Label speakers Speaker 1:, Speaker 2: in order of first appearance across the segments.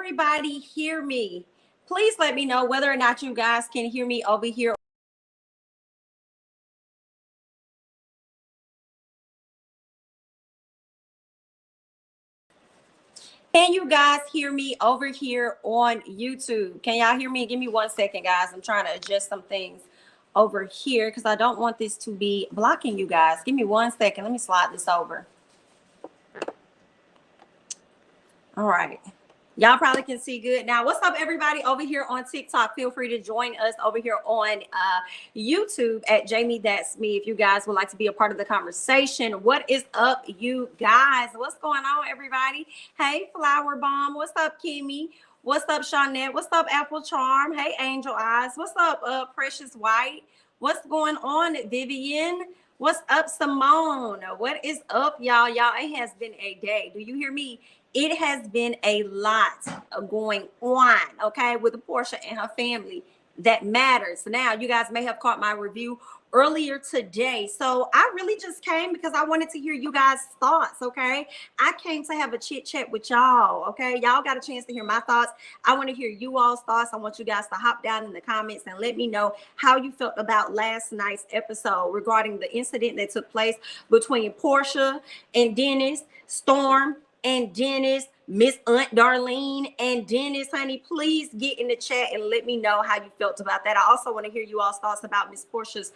Speaker 1: everybody hear me? Please let me know whether or not you guys can hear me over here. Can you guys hear me over here on YouTube? Can y'all hear me? Give me 1 second, guys. I'm trying to adjust some things over here because I don't want this to be blocking you guys. Give me 1 second. Let me slide this over. All right. Y'all probably can see good now. What's up, everybody over here on TikTok? Feel free to join us over here on YouTube at jamithatsme if you guys would like to be a part of the conversation. What is up, you guys? What's going on, everybody? Hey, Flower Bomb. What's up, Kimmy? What's up, Shawnette? What's up, Apple Charm? Hey, Angel Eyes. What's up, Precious White? What's going on, Vivian? What's up, Simone? What is up, y'all? Y'all, it has been a day. Do you hear me? It has been a lot going on, okay, with Porsha and her family that matters. Now, you guys may have caught my review earlier today. So I really just came because I wanted to hear you guys' thoughts, okay? I came to have a chit chat with y'all, okay? Y'all got a chance to hear my thoughts. I want to hear you all's thoughts. I want you guys to hop down in the comments and let me know how you felt about last night's episode regarding the incident that took place between Porsha and Dennis, Storm and Dennis, Miss Aunt Darlene and Dennis. Honey, please get in the chat and let me know how you felt about that. I also want to hear you all's thoughts about Miss Porsha's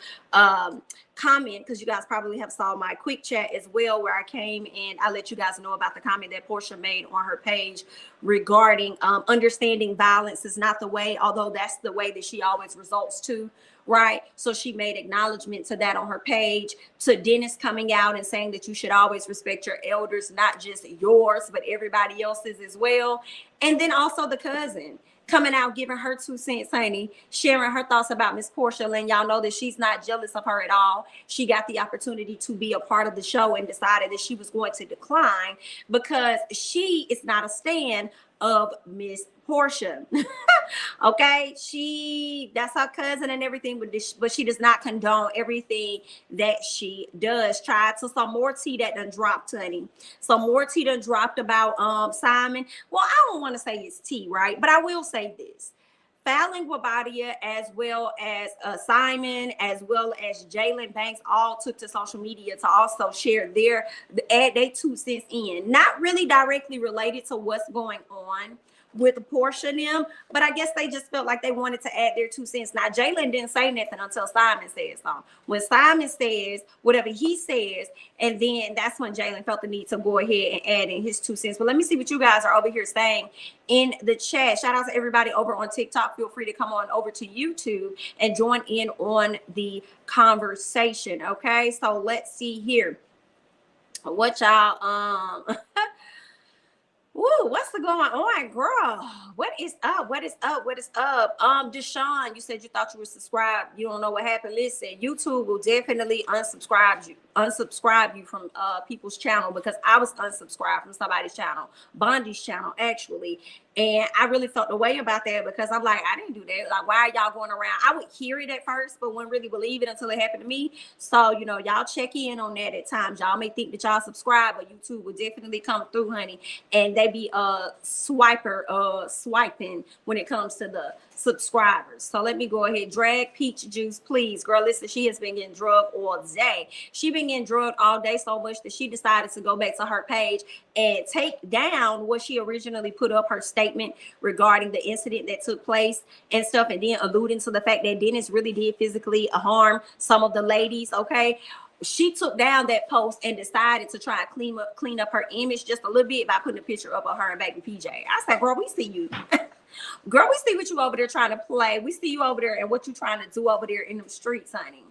Speaker 1: comment, because you guys probably have saw my quick chat as well, where I came and I let you guys know about the comment that Porsha made on her page regarding understanding violence is not the way, although that's the way that she always results to. Right. So she made acknowledgement to that on her page, to Dennis coming out and saying that you should always respect your elders, not just yours, but everybody else's as well. And then also the cousin coming out, giving her 2 cents, honey, sharing her thoughts about Miss Porsha. And y'all know that she's not jealous of her at all. She got the opportunity to be a part of the show and decided that she was going to decline because she is not a stan of Miss Porsha. Okay, that's her cousin and everything, but she does not condone everything that she does. Try to some more tea that done dropped, honey. Some more tea done dropped about Simon. Well, I don't want to say it's tea, right? But I will say this. Fallon, as well as Simon, as well as Jaylan Banks, all took to social media to also share add their 2 cents in. Not really directly related to what's going on with Porsha and them, but I guess they just felt like they wanted to add their 2 cents. Now, Jaylan didn't say nothing until Simon said something. When Simon says whatever he says, and then that's when Jaylan felt the need to go ahead and add in his 2 cents. But let me see what you guys are over here saying in the chat. Shout out to everybody over on TikTok. Feel free to come on over to YouTube and join in on the conversation. Okay, so let's see here what y'all Woo, what's going on, girl? What is up? What is up? What is up? Deshaun, you said you thought you were subscribed. You don't know what happened. Listen, YouTube will definitely unsubscribe you from people's channel, because I was unsubscribed from somebody's channel, Bondi's channel, actually. And I really felt the way about that, because I'm like, I didn't do that. Like, why are y'all going around? I would hear it at first, but wouldn't really believe it until it happened to me. So, you know, y'all check in on that at times. Y'all may think that y'all subscribe, but YouTube will definitely come through, honey. And they be swiping when it comes to the subscribers. So let me go ahead. Drag peach juice, please. Girl, listen, she has been getting drugged all day. She been getting drugged all day so much that she decided to go back to her page and take down what she originally put up, her statement regarding the incident that took place and stuff, and then alluding to the fact that Dennis really did physically harm some of the ladies. Okay, she took down that post and decided to try and clean up her image just a little bit by putting a picture up of her and baby PJ. I said, girl, we see you. Girl, we see what you over there trying to play. We see you over there and what you trying to do over there in the streets, honey.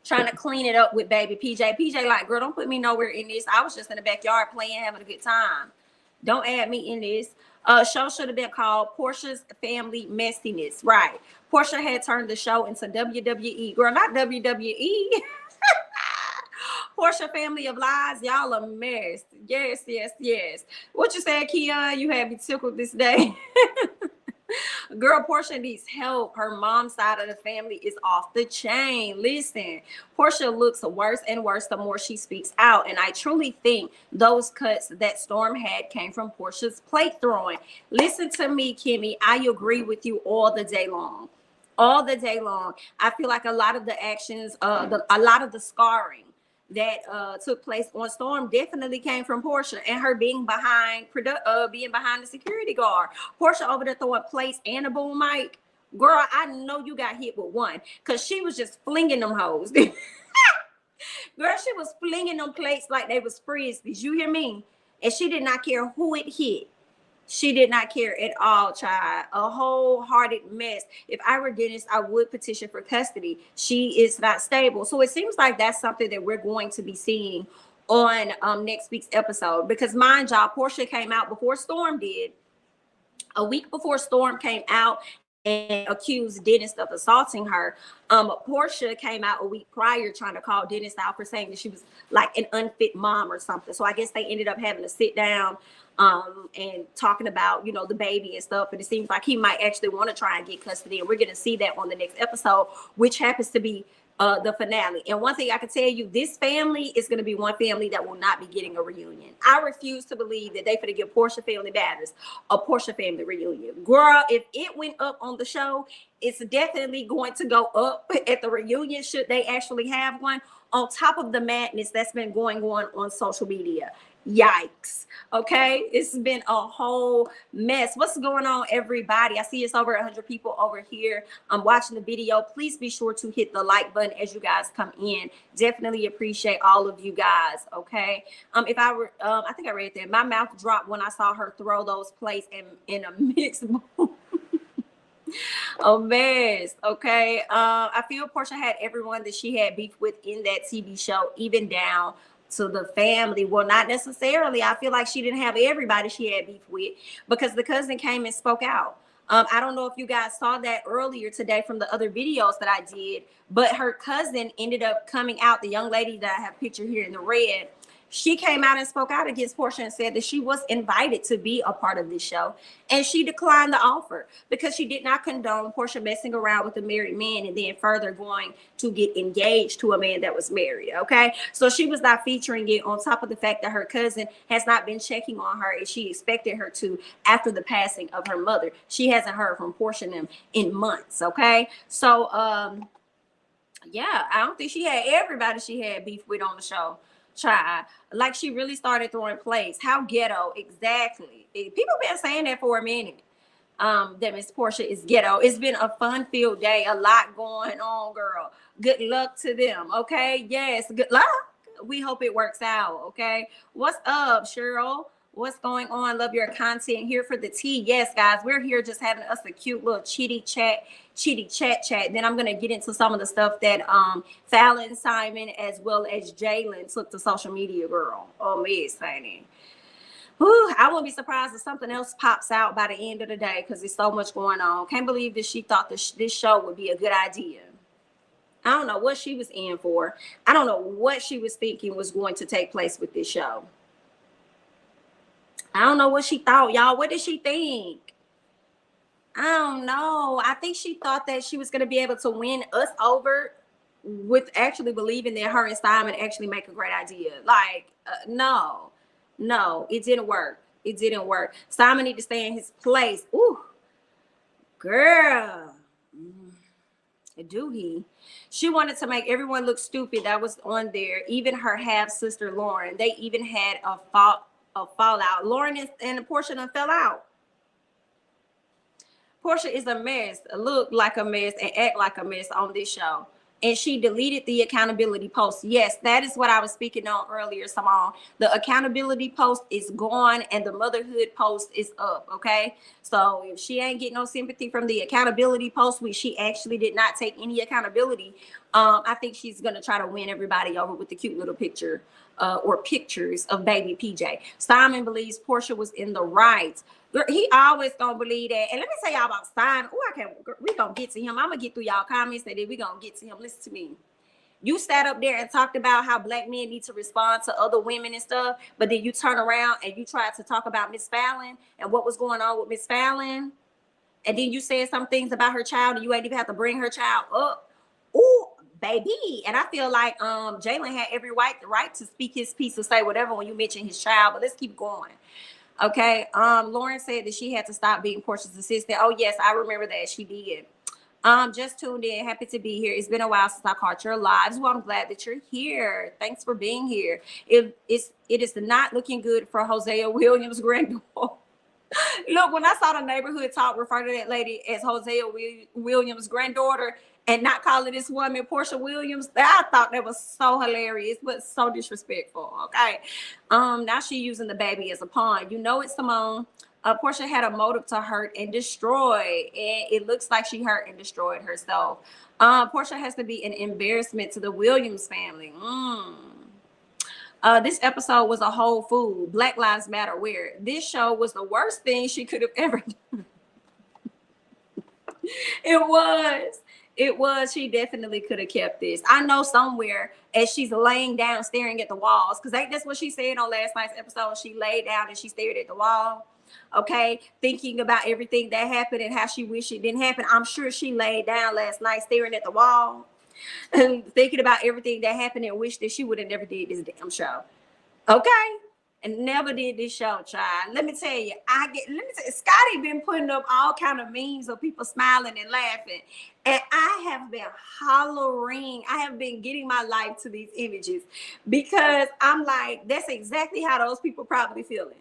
Speaker 1: Trying to clean it up with baby PJ. PJ like, girl, don't put me nowhere in this. I was just in the backyard playing, having a good time. Don't add me in this. Show should have been called Porsha's Family Messiness. Right. Porsha had turned the show into WWE. Girl, not WWE. Porsha Family of Lies. Y'all a mess. Yes, yes, yes. What you said, Keon? You had me tickled this day. Girl, Porsha needs help. Her mom's side of the family is off the chain. Listen, Porsha looks worse and worse the more she speaks out. And I truly think those cuts that Storm had came from Porsha's plate throwing. Listen to me, Kimmy. I agree with you all the day long. All the day long. I feel like a lot of the actions, a lot of the scarring that took place on Storm definitely came from Porsha and her being behind the security guard. Porsha over there throwing plates and a boom mic. Girl, I know you got hit with one because she was just flinging them hoes. Girl, she was flinging them plates like they was frisbees. You hear me? And she did not care who it hit. She did not care at all, child. A wholehearted mess. If I were Dennis, I would petition for custody. She is not stable. So it seems like that's something that we're going to be seeing on next week's episode. Because mind y'all, Porsha came out before Storm did. A week before Storm came out and accused Dennis of assaulting her. Porsha came out a week prior trying to call Dennis out for saying that she was like an unfit mom or something. So I guess they ended up having to sit down and talking about, you know, the baby and stuff. And it seems like he might actually want to try and get custody. And we're going to see that on the next episode, which happens to be the finale. And one thing I can tell you, this family is going to be one family that will not be getting a reunion. I refuse to believe that they finna give Porsha family matters a Porsha family reunion. Girl, if it went up on the show, it's definitely going to go up at the reunion should they actually have one, on top of the madness that's been going on social media. Yikes. Okay, it's been a whole mess. What's going on, everybody? I see it's over 100 people over here. I'm watching the video. Please be sure to hit the like button as you guys come in. Definitely appreciate all of you guys. Okay, if I were I think I read that my mouth dropped when I saw her throw those plates in a mixed bowl. A mess. Okay, I feel Porsha had everyone that she had beef with in that TV show, even down to the family. Well, not necessarily. I feel like she didn't have everybody she had beef with, because the cousin came and spoke out. I don't know if you guys saw that earlier today from the other videos that I did, but her cousin ended up coming out. The young lady that I have pictured here in the red, she came out and spoke out against Porsha and said that she was invited to be a part of this show, and she declined the offer because she did not condone Porsha messing around with a married man and then further going to get engaged to a man that was married. Okay, so she was not featuring it, on top of the fact that her cousin has not been checking on her as she expected her to after the passing of her mother. She hasn't heard from Porsha and them in months. Okay, so yeah, I don't think she had everybody she had beef with on the show. Child, like she really started throwing plays. How ghetto exactly? People been saying that for a minute. That Miss Porsha is ghetto. It's been a fun-filled day, a lot going on, girl. Good luck to them. Okay, yes, good luck. We hope it works out. Okay, what's up, Cheryl? What's going on? Love your content. Here for the tea. Yes, guys, we're here just having us a cute little chitty chat. Then I'm gonna get into some of the stuff that Fallon and Simon as well as Jaylan took to social media, girl. Oh, Miss Fanny. I won't be surprised if something else pops out by the end of the day, because there's so much going on. Can't believe that she thought this show would be a good idea. I don't know what she was in for. I don't know what she was thinking was going to take place with this show. I don't know what she thought, y'all. What did she think? I don't know. I think she thought that she was going to be able to win us over with actually believing that her and Simon actually make a great idea. Like, no, it didn't work. It didn't work. Simon need to stay in his place. Ooh, girl. Do he? She wanted to make everyone look stupid that was on there. Even her half sister Lauren. They even had a fallout. Lauren and Porsha done fell out. Porsha is a mess, look like a mess, and act like a mess on this show. And she deleted the accountability post. Yes, that is what I was speaking on earlier, Simone. The accountability post is gone and the motherhood post is up, okay? So if she ain't getting no sympathy from the accountability post, which she actually did not take any accountability, I think she's going to try to win everybody over with the cute little picture or pictures of baby PJ. Simon believes Porsha was in the right. He always gonna believe that. And let me tell y'all about Simon. We gonna get to him. I'm gonna get through y'all comments and then we gonna get to him. Listen to me. You sat up there and talked about how black men need to respond to other women and stuff, but then you turn around and you tried to talk about Miss Fallon and what was going on with Miss Fallon. And then you said some things about her child, and you ain't even have to bring her child up. Ooh, baby. And I feel like Jalen had every right to speak his piece or say whatever when you mention his child. But let's keep going. Okay. Lauren said that she had to stop being Porsha's assistant. Oh yes, I remember that she did. Just tuned in. Happy to be here. It's been a while since I caught your lives. Well, I'm glad that you're here. Thanks for being here. It is not looking good for Hosea Williams' granddaughter. Look, when I saw the neighborhood talk refer to that lady as Hosea Williams' granddaughter and not calling this woman Porsha Williams, I thought that was so hilarious, but so disrespectful. Okay. Now she using the baby as a pawn. You know it, Simone. Porsha had a motive to hurt and destroy, and it looks like she hurt and destroyed herself. Porsha has to be an embarrassment to the Williams family. This episode was a whole fool. Black Lives Matter where this show was the worst thing she could have ever done. It was. She definitely could have kept this. I know somewhere as she's laying down staring at the walls, because that's what she said on last night's episode. She laid down and she stared at the wall. Okay, thinking about everything that happened and how she wished it didn't happen. I'm sure she laid down last night staring at the wall and thinking about everything that happened and wished that she would have never did this damn show. Okay, and never did this show, child. Let me tell you, Scotty been putting up all kind of memes of people smiling and laughing, and I have been hollering. I have been getting my life to these images because I'm like, that's exactly how those people probably feeling.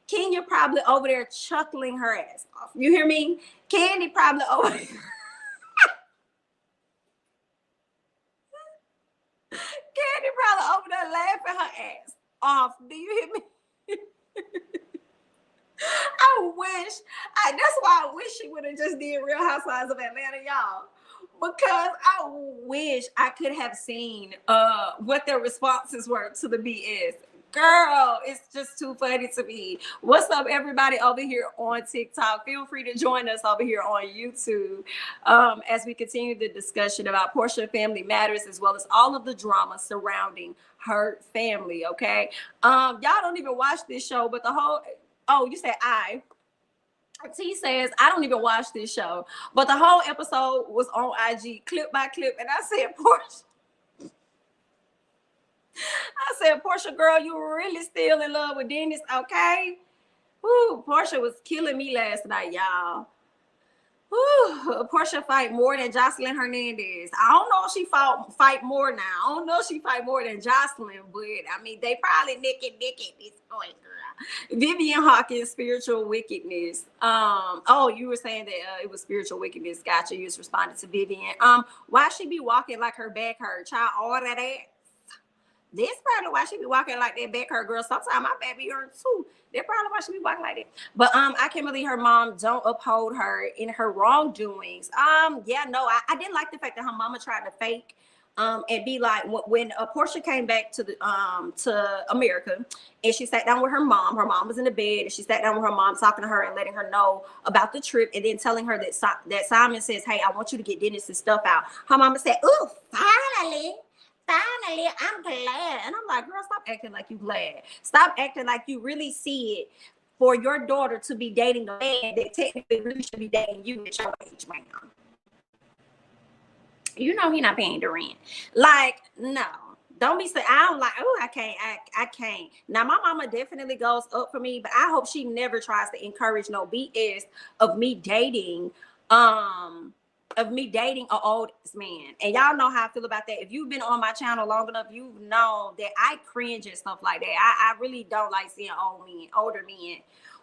Speaker 1: Kenya probably over there chuckling her ass off. You hear me? Candy probably over there. Candy probably over there laughing her ass off. Do you hear me? That's why I wish she would have just did Real Housewives of Atlanta, y'all. Because I wish I could have seen what their responses were to the BS. Girl, it's just too funny to me. What's up, everybody over here on TikTok? Feel free to join us over here on YouTube as we continue the discussion about Porsha Family Matters, as well as all of the drama surrounding her family, okay? Y'all don't even watch this show, but you said T says, I don't even watch this show, but the whole episode was on IG, clip by clip, and I said, Porsha. I said, Porsha, girl, you were really still in love with Dennis, okay? Woo, Porsha was killing me last night, y'all. Woo, Porsha fight more than Jocelyn Hernandez. I don't know if she fight more now. I don't know if she fight more than Jocelyn, but I mean, they probably neck and neck at this point, girl. Vivian Hawkins, spiritual wickedness. You were saying that it was spiritual wickedness. Gotcha. You just responded to Vivian. Why she be walking like her back hurt? Child, all of that. This probably why she be walking like that back hurt, girl. Sometimes my back be hurt too. That's probably why she be walking like that. But I can't believe her mom don't uphold her in her wrongdoings. I didn't like the fact that her mama tried to fake and be like when Porsha came back to America and she sat down with her mom. Her mom was in the bed and she sat down with her mom, talking to her and letting her know about the trip, and then telling her that Simon says, "Hey, I want you to get Dennis's stuff out." Her mama said, "Ooh, finally, I'm glad." And I'm like, girl, stop acting like you glad. Stop acting like you really see it for your daughter to be dating a man that technically really should be dating you at your age right now. You know he not paying the rent. Like, no. Don't be saying, I don't like, oh, I can't. Now, my mama definitely goes up for me, but I hope she never tries to encourage no BS of me dating an old man. And y'all know how I feel about that. If you've been on my channel long enough, you know that I cringe at stuff like that. I really don't like seeing older men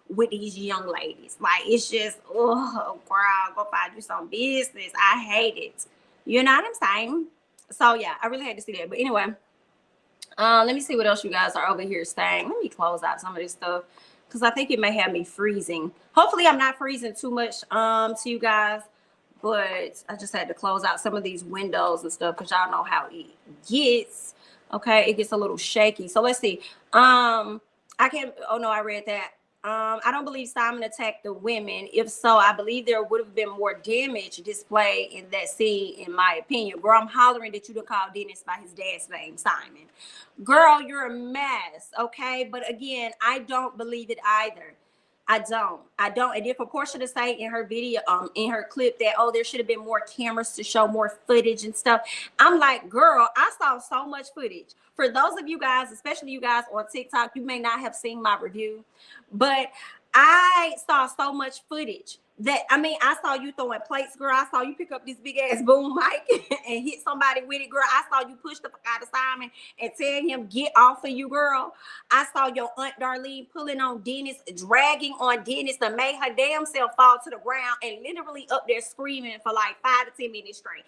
Speaker 1: with these young ladies. Like, it's just, oh, girl, go find you some business. I hate it. You know what I'm saying? So, yeah, I really had to see that. But anyway, let me see what else you guys are over here saying. Let me close out some of this stuff because I think it may have me freezing. Hopefully, I'm not freezing too much to you guys. But I just had to close out some of these windows and stuff because y'all know how it gets. Okay, it gets a little shaky. So let's see. I read that. I don't believe Simon attacked the women. If so, I believe there would have been more damage displayed in that scene, in my opinion. Girl, I'm hollering that you done call Dennis by his dad's name, Simon. Girl, you're a mess, okay? But again, I don't believe it either. I don't. And then for Porsha to say in her video, in her clip that, oh, there should have been more cameras to show more footage and stuff. I'm like, girl, I saw so much footage. For those of you guys, especially you guys on TikTok, you may not have seen my review, but I saw so much footage that, I mean, I saw you throwing plates, girl. I saw you pick up this big ass boom mic and hit somebody with it, girl. I saw you push the fuck out of Simon and tell him get off of you, girl. I saw your Aunt Darlene pulling on Dennis, dragging on Dennis to make her damn self fall to the ground and literally up there screaming for like 5 to 10 minutes straight.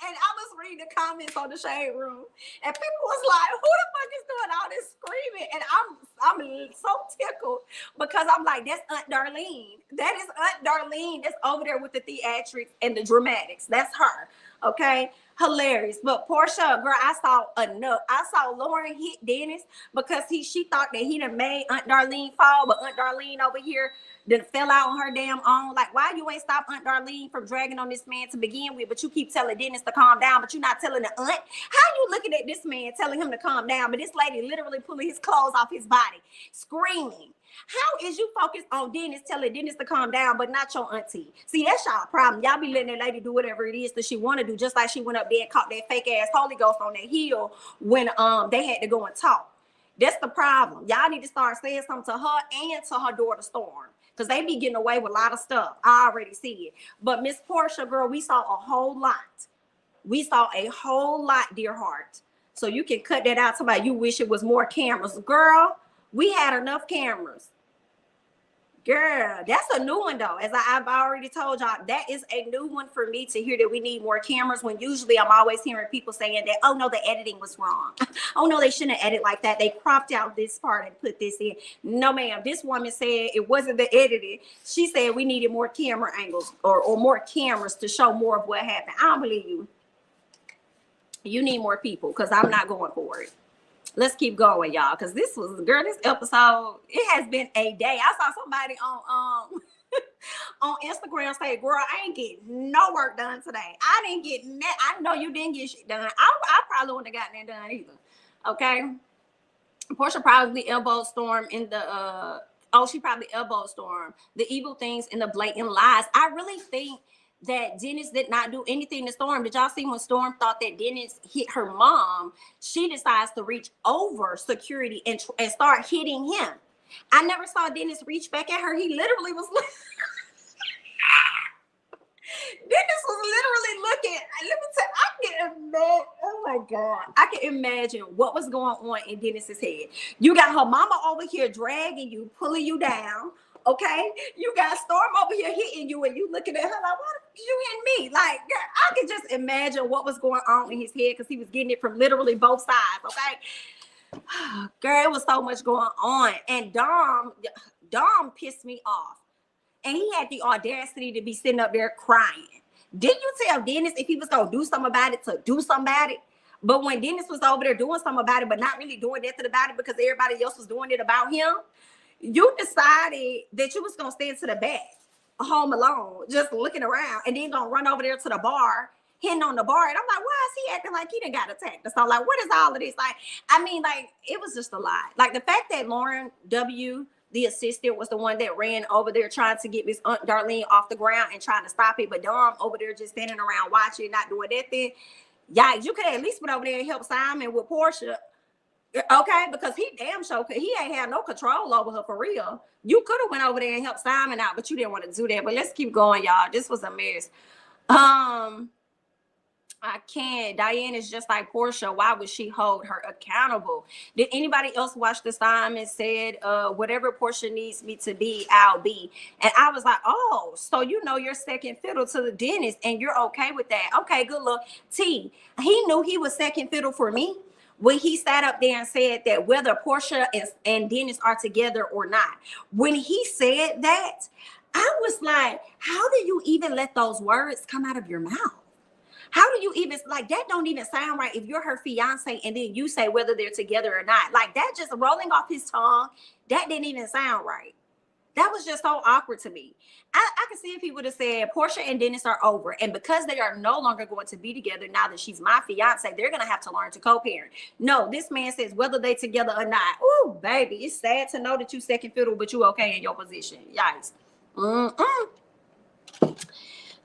Speaker 1: And I was reading the comments on the Shade Room, and people was like, who the fuck is doing all this screaming? And I'm so tickled because I'm like, that's Aunt Darlene. That is Aunt Darlene that's over there with the theatrics and the dramatics. That's her. Okay. Hilarious. But Porsha, girl, I saw enough. I saw Lauren hit Dennis because she thought that he done made Aunt Darlene fall, but Aunt Darlene over here done fell out on her damn own. Like, why you ain't stop Aunt Darlene from dragging on this man to begin with, but you keep telling Dennis to calm down, but you're not telling the aunt? How you looking at this man telling him to calm down, but this lady literally pulling his clothes off his body, screaming? How is you focused on Dennis telling Dennis to calm down, but not your auntie? See, that's y'all problem. Y'all be letting that lady do whatever it is that she want to do, just like she went up there and caught that fake ass Holy Ghost on that hill when they had to go and talk. That's the problem. Y'all need to start saying something to her and to her daughter Storm, because they be getting away with a lot of stuff. I already see it. But Miss Porsha, girl, we saw a whole lot. We saw a whole lot, dear heart. So you can cut that out. Somebody, you wish it was more cameras. Girl, we had enough cameras. Girl, that's a new one though. As I've already told y'all, that is a new one for me to hear, that we need more cameras, when usually I'm always hearing people saying that, oh no, the editing was wrong. Oh no, they shouldn't have edited like that. They cropped out this part and put this in. No ma'am, this woman said it wasn't the editing. She said we needed more camera angles or more cameras to show more of what happened. I don't believe you. You need more people, because I'm not going for it. Let's keep going, y'all, because this episode, it has been a day. I saw somebody on on Instagram say, girl, I ain't getting no work done today. I didn't get I know you didn't get shit done. I probably wouldn't have gotten that done either. Okay. Porsha probably elbowed Storm in the she probably elbowed Storm the evil things and the blatant lies. I really think that Dennis did not do anything to Storm. Did y'all see when Storm thought that Dennis hit her mom, she decides to reach over security and start hitting him. I never saw Dennis reach back at her. He literally was Dennis was literally looking. Let me tell you, I can imagine. Oh my God. I can imagine what was going on in Dennis's head. You got her mama over here dragging you, pulling you down. Okay, you got Storm over here hitting you, and you looking at her like, "What you hitting me?" Like, girl, I could just imagine what was going on in his head, because he was getting it from literally both sides. Okay, girl, it was so much going on, and Dom pissed me off, and he had the audacity to be sitting up there crying. Didn't you tell Dennis if he was gonna do something about it to do something about it? But when Dennis was over there doing something about it, but not really doing nothing about it because everybody else was doing it about him, you decided that you was going to stand to the back, home alone, just looking around, and then going to run over there to the bar, hitting on the bar. And I'm like, why is he acting like he done got attacked? So like, what is all of this? Like, I mean, like, it was just a lot. Like, the fact that Lauren W., the assistant, was the one that ran over there trying to get Miss Aunt Darlene off the ground and trying to stop it, but Dom over there just standing around watching, not doing that thing. Yikes, you could have at least went over there and helped Simon with Porsha. Okay, because he damn sure he ain't had no control over her for real. You could have went over there and helped Simon out, but you didn't want to do that. But let's keep going, y'all. This was a mess. I can't. Diane is just like Porsha. Why would she hold her accountable? Did anybody else watch the Simon said, whatever Porsha needs me to be, I'll be. And I was like, oh, so you know you're second fiddle to the dentist and you're okay with that. Okay, good luck. T, he knew he was second fiddle for me when he sat up there and said that whether Porsha and Dennis are together or not. When he said that, I was like, how do you even let those words come out of your mouth? How do you even, like, that don't even sound right if you're her fiance and then you say whether they're together or not. Like, that just rolling off his tongue, that didn't even sound right. That was just so awkward to me. I can see if he would have said Porsha and Dennis are over, and because they are no longer going to be together now that she's my fiance, they're gonna have to learn to co-parent. No, this man says whether they together or not. Ooh, baby, it's sad to know that you second fiddle, but you okay in your position. Yikes.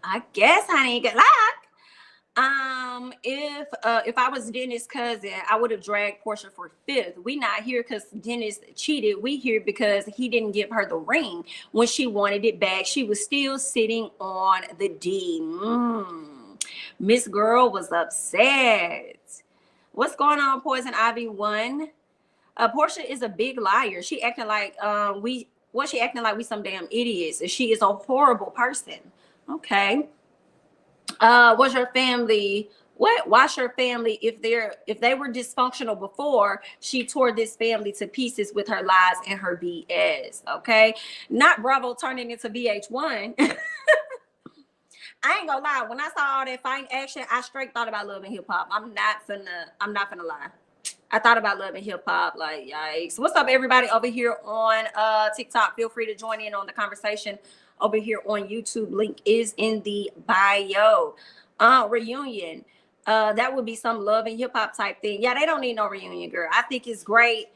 Speaker 1: I guess I ain't gonna lie. If I was Dennis' cousin, I would have dragged Porsha for fifth. We not here because Dennis cheated. We here because he didn't give her the ring when she wanted it back. She was still sitting on the D. Miss Girl was upset. What's going on, Poison Ivy 1? Porsha is a big liar. She acting like she acting like we some damn idiots. She is a horrible person. Okay. Was your family watch your family if they were dysfunctional before she tore this family to pieces with her lies and her BS? Okay, not Bravo turning into VH1. I ain't gonna lie, when I saw all that fight action, I straight thought about Love and Hip Hop. I'm not finna lie. I thought about Love and Hip Hop, like yikes. What's up, everybody over here on TikTok? Feel free to join in on the conversation over here on YouTube. Link is in the bio. Reunion. That would be some Love and Hip Hop type thing. Yeah, they don't need no reunion, girl. I think it's great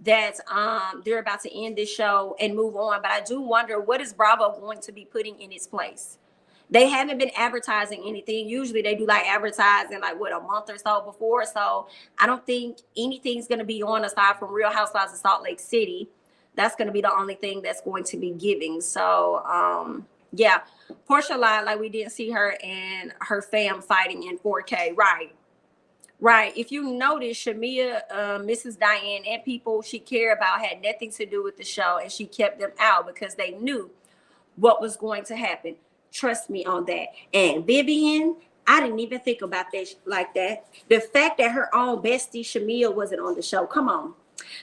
Speaker 1: that they're about to end this show and move on, but I do wonder what is Bravo going to be putting in its place. They haven't been advertising anything. Usually they do like advertising like what, a month or so before. So I don't think anything's going to be on aside from Real Housewives of Salt Lake City. That's going to be the only thing that's going to be giving. So yeah, Porsha lied like we didn't see her and her fam fighting in 4K. Right. If you notice, Shamia, Mrs. Diane, and people she cared about had nothing to do with the show, and she kept them out because they knew what was going to happen. Trust me on that. And Vivian, I didn't even think about that like that. The fact that her own bestie Shamia wasn't on the show. Come on.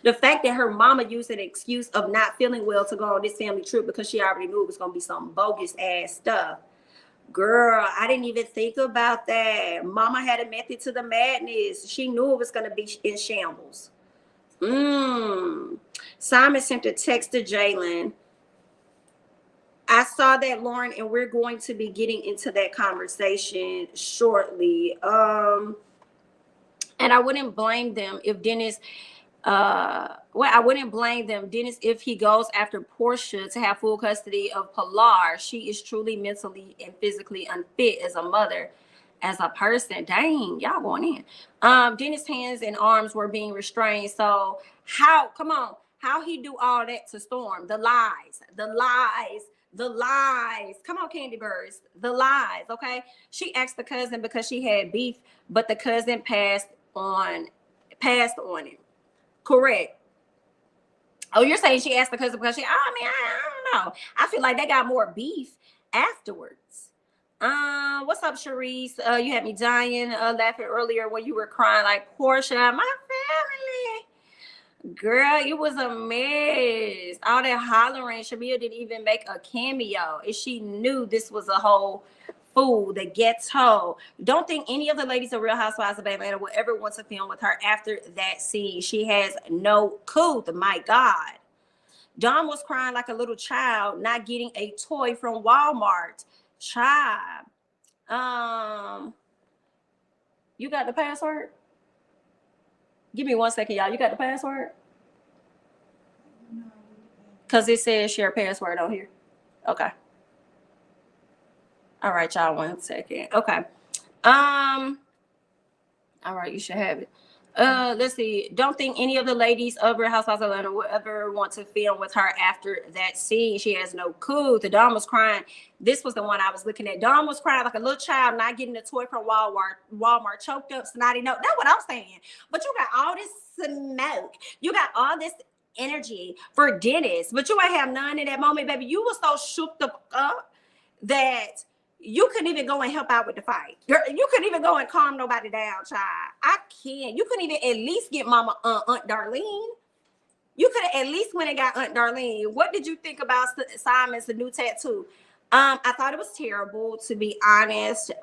Speaker 1: The fact that her mama used an excuse of not feeling well to go on this family trip because she already knew it was going to be some bogus ass stuff. Girl, I didn't even think about that. Mama had a method to the madness. She knew it was going to be in shambles. Simon sent a text to Jaylan. I saw that, Lauren, and we're going to be getting into that conversation shortly. And I wouldn't blame them if Dennis... I wouldn't blame them, Dennis, if he goes after Porsha to have full custody of Pilar. She is truly mentally and physically unfit as a mother, as a person. Dang, y'all going in. Dennis' hands and arms were being restrained. So how he do all that to Storm? The lies. Come on, Candy Birds. The lies, okay? She asked the cousin because she had beef, but the cousin passed on it. Correct. Oh, you're saying she asked the cousin because I don't know. I feel like they got more beef afterwards. What's up, Sharice? You had me dying laughing earlier when you were crying like Porsha, my family. Girl, it was a mess. All that hollering. Shamia didn't even make a cameo. And she knew this was a whole fool, the ghetto. Don't think any of the ladies of Real Housewives of Atlanta will ever want to film with her after that scene. She has no clue. My God. Dawn was crying like a little child, not getting a toy from Walmart. Child. You got the password? Give me 1 second, y'all. You got the password? Because it says share password on here. Okay. All right, y'all, 1 second. Okay. All right, you should have it. Let's see. Don't think any of the ladies of Real Housewives of Atlanta will ever want to film with her after that scene. She has no clue. The Dawn was crying. This was the one I was looking at. Dawn was crying like a little child, not getting a toy from Walmart, choked up, snotty nose. That's what I'm saying. But you got all this smoke. You got all this energy for Dennis, but you ain't have none in that moment, baby. You were so shook up that you couldn't even go and help out with the fight. Girl, you couldn't even go and calm nobody down, child. I can't. You couldn't even at least get Mama Aunt Darlene. You could have at least went and got Aunt Darlene. What did you think about Simon's new tattoo? I thought it was terrible, to be honest. It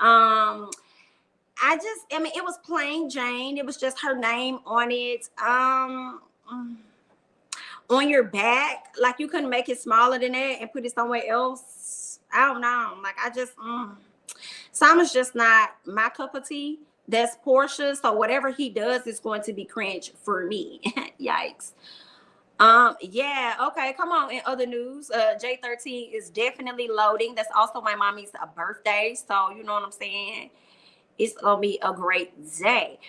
Speaker 1: was plain Jane. It was just her name on it. on your back. Like you couldn't make it smaller than that and put it somewhere else. I don't know. Like I just, Simon's just not my cup of tea. That's Porsha. So whatever he does is going to be cringe for me. Yikes. Yeah, okay, come on. In other news, J13 is definitely loading. That's also my mommy's birthday. So you know what I'm saying? It's gonna be a great day.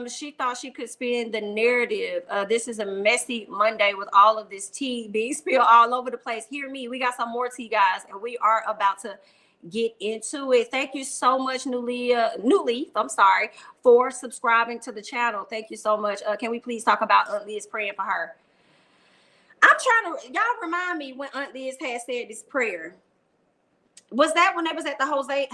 Speaker 1: She thought she could spin the narrative. This is a messy Monday with all of this tea being spilled all over the place. Hear me, we got some more tea, guys, and we are about to get into it. Thank you so much, New Leaf, I'm sorry, for subscribing to the channel. Thank you so much. Can we please talk about Aunt Liz praying for her? I'm trying to, y'all remind me when Aunt Liz had said this prayer. Was that when they was at the Hosea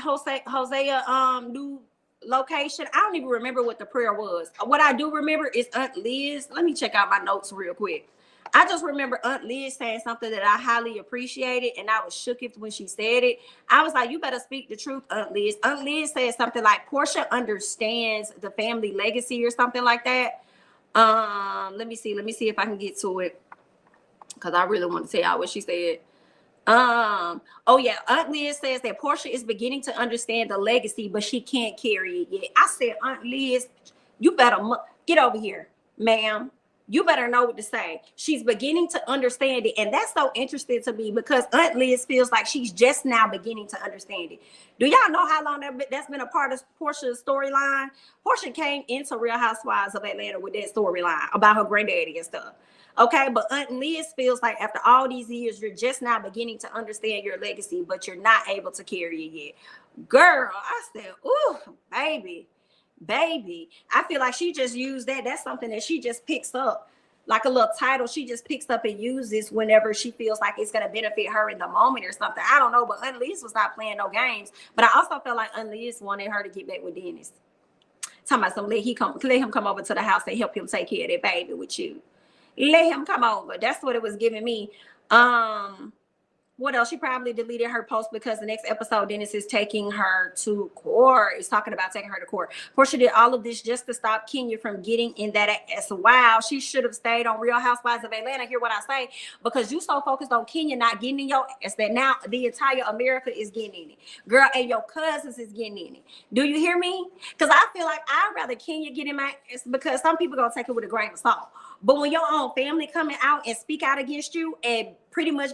Speaker 1: new location? I don't even remember what the prayer was. What I do remember is Aunt Liz. Let me check out my notes real quick. I just remember Aunt Liz saying something that I highly appreciated, and I was shook when she said it. I was like, you better speak the truth, Aunt Liz. Aunt Liz said something like, Porsha understands the family legacy or something like that. Let me see if I can get to it, because I really want to tell y'all what she said. Oh yeah, Aunt Liz says that Porsha is beginning to understand the legacy, but she can't carry it yet. I said, Aunt Liz, you better get over here, ma'am. You better know what to say. She's beginning to understand it. And that's so interesting to me because Aunt Liz feels like she's just now beginning to understand it. Do y'all know how long that's been a part of Porsha's storyline? Porsha came into Real Housewives of Atlanta with that storyline about her granddaddy and stuff. Okay, but Aunt Liz feels like after all these years, you're just now beginning to understand your legacy, but you're not able to carry it yet. Girl, I said, ooh, baby. I feel like she just used that. That's something that she just picks up, like a little title. She just picks up and uses whenever she feels like it's going to benefit her in the moment or something. I don't know, but Aunt Liz was not playing no games. But I also felt like Aunt Liz wanted her to get back with Dennis. Talking about let him come over to the house and help him take care of that baby with you. Let him come over. That's what it was giving me. What else? She probably deleted her post because the next episode, Dennis is taking her to court. He's talking about taking her to court. Porsha did all of this just to stop Kenya from getting in that ass. Wow, she should have stayed on Real Housewives of Atlanta. Hear what I say? Because you so focused on Kenya not getting in your ass that now the entire America is getting in it. Girl, and your cousins is getting in it. Do you hear me? Because I feel like I'd rather Kenya get in my ass because some people gonna take it with a grain of salt. But when your own family coming out and speak out against you and pretty much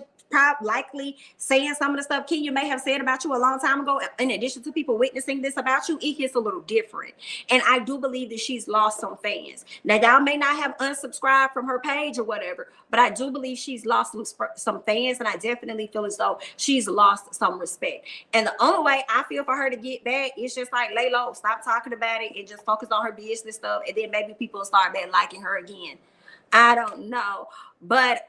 Speaker 1: likely saying some of the stuff Kenya may have said about you a long time ago, in addition to people witnessing this about you, it hits a little different. And I do believe that she's lost some fans. Now, y'all may not have unsubscribed from her page or whatever, but I do believe she's lost some fans, and I definitely feel as though she's lost some respect. And the only way I feel for her to get back is just like lay low, stop talking about it, and just focus on her business stuff, and then maybe people will start back liking her again. I don't know. But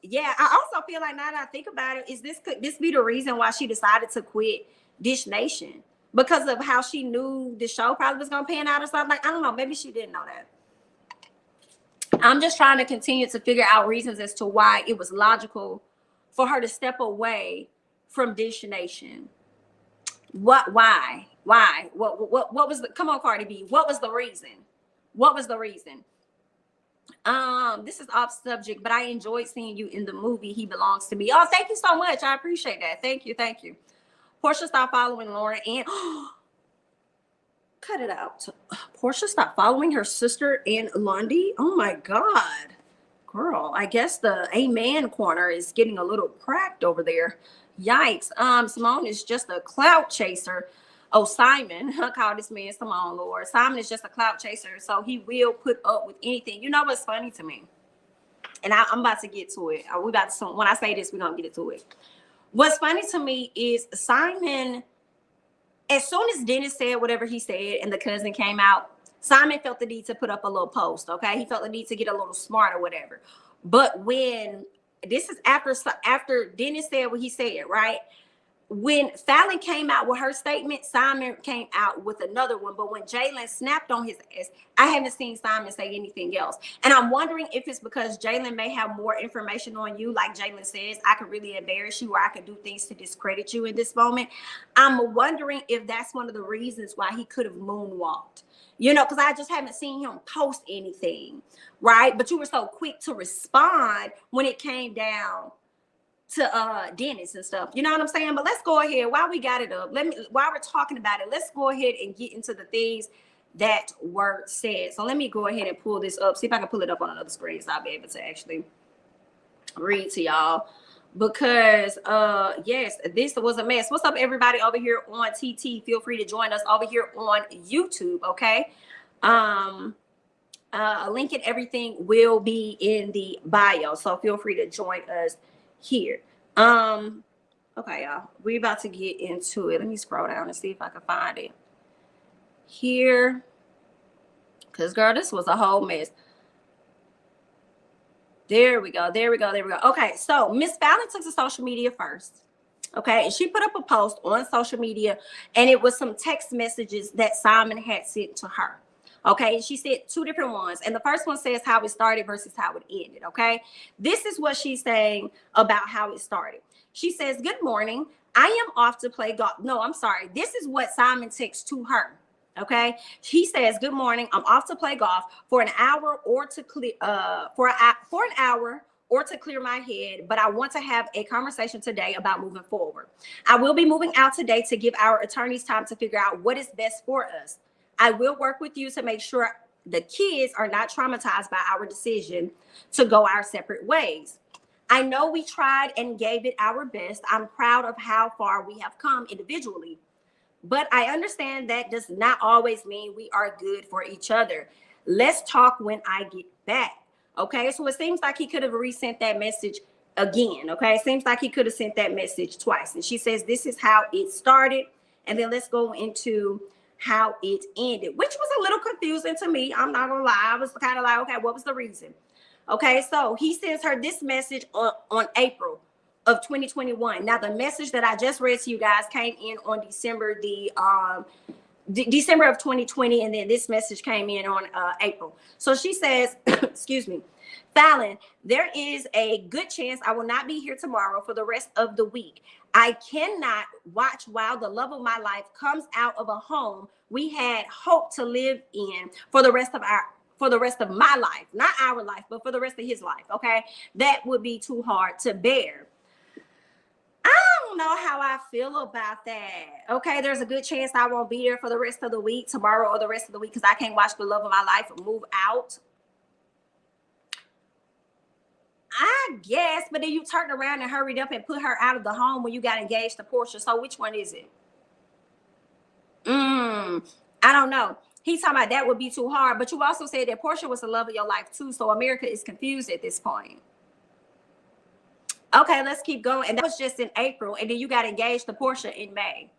Speaker 1: yeah, I also feel like now that I think about it, could this be the reason why she decided to quit Dish Nation? Because of how she knew the show probably was gonna pan out or something? Like, I don't know, maybe she didn't know that. I'm just trying to continue to figure out reasons as to why it was logical for her to step away from Dish Nation. Why? What was the, come on, Cardi B, what was the reason? This is off subject, but I enjoyed seeing you in the movie He Belongs to Me. Oh, thank you so much. I appreciate that. Thank you. Porsha stopped following Lauren and cut it out. Porsha stopped following her sister and Lundy. Oh my God. Girl, I guess the amen corner is getting a little cracked over there. Yikes. Simone is just a clout chaser. Oh, Simon, I call this man Simone, Lord. Simon is just a clout chaser, so he will put up with anything. You know what's funny to me? And I'm about to get to it. When I say this, we're going to get to it. What's funny to me is Simon, as soon as Dennis said whatever he said and the cousin came out, Simon felt the need to put up a little post, okay? He felt the need to get a little smart or whatever. But when, this is after Dennis said what he said, right? when Fallon came out with her statement, Simon came out with another one. But when Jaylan snapped on his ass, I haven't seen Simon say anything else. And I'm wondering if it's because Jaylan may have more information on you. Like Jaylan says, I could really embarrass you, or I could do things to discredit you in this moment. I'm wondering if that's one of the reasons why he could have moonwalked. You know, because I just haven't seen him post anything, right? But you were so quick to respond when it came down to Dennis and stuff, you know what I'm saying? But let's go ahead while we got it up. While we're talking about it, let's go ahead and get into the things that were said. So let me go ahead and pull this up, see if I can pull it up on another screen so I'll be able to actually read to y'all. Because yes, this was a mess. What's up, everybody over here on TT? Feel free to join us over here on YouTube, okay? A link and everything will be in the bio, so feel free to join us here. Okay, y'all, we about to get into it. Let me scroll down and see if I can find it here, because girl, this was a whole mess. There we go. Okay, so Miss Fallon took to social media first, okay, and she put up a post on social media, and it was some text messages that Simon had sent to her. Okay, she said two different ones. And the first one says how it started versus how it ended. Okay, this is what she's saying about how it started. She says, "Good morning. I am off to play golf." No, I'm sorry. This is what Simon texts to her. Okay, he says, "Good morning. I'm off to play golf for an hour or to clear for an hour or to clear my head, but I want to have a conversation today about moving forward. I will be moving out today to give our attorneys time to figure out what is best for us. I will work with you to make sure the kids are not traumatized by our decision to go our separate ways. I know we tried and gave it our best. I'm proud of how far we have come individually, but I understand that does not always mean we are good for each other. Let's talk when I get back." Okay, so it seems like he could have resent that message again. Okay, it seems like he could have sent that message twice. And she says, "This is how it started." And then let's go into how it ended, which was a little confusing to me. I'm not gonna lie. I was kind of like, okay, what was the reason? Okay, so he sends her this message on April of 2021. Now, the message that I just read to you guys came in on December of 2020, and then this message came in on April. So she says, excuse me, "Fallon, there is a good chance I will not be here tomorrow for the rest of the week. I cannot watch while the love of my life comes out of a home we had hoped to live in for the rest of my life, not our life, but for the rest of his life." Okay, that would be too hard to bear. I don't know how I feel about that. Okay, there's a good chance I won't be there for the rest of the week, tomorrow or the rest of the week, because I can't watch the love of my life move out. I guess, but then you turned around and hurried up and put her out of the home when you got engaged to Porsha. So which one is it? I don't know. He's talking about that would be too hard, but you also said that Porsha was the love of your life too. So America is confused at this point. Okay, let's keep going. And that was just in April, and then you got engaged to Porsha in May.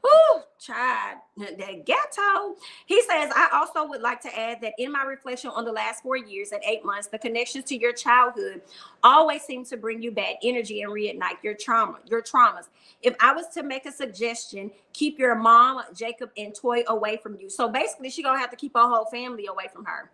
Speaker 1: Whew, child, that ghetto. He says, "I also would like to add that in my reflection on the last 4 years and 8 months, the connections to your childhood always seem to bring you back energy and reignite your traumas. If I was to make a suggestion, keep your mom, Jacob, and Toy away from you." So basically, she's going to have to keep her whole family away from her.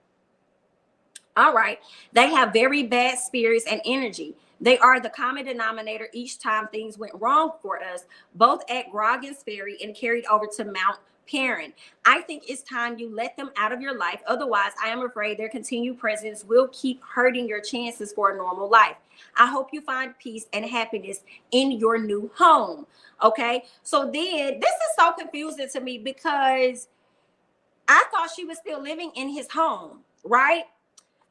Speaker 1: All right. "They have very bad spirits and energy. They are the common denominator each time things went wrong for us, both at Grogan's Ferry and carried over to Mount Perrin. I think it's time you let them out of your life. Otherwise, I am afraid their continued presence will keep hurting your chances for a normal life. I hope you find peace and happiness in your new home." Okay. So then this is so confusing to me, because I thought she was still living in his home, right?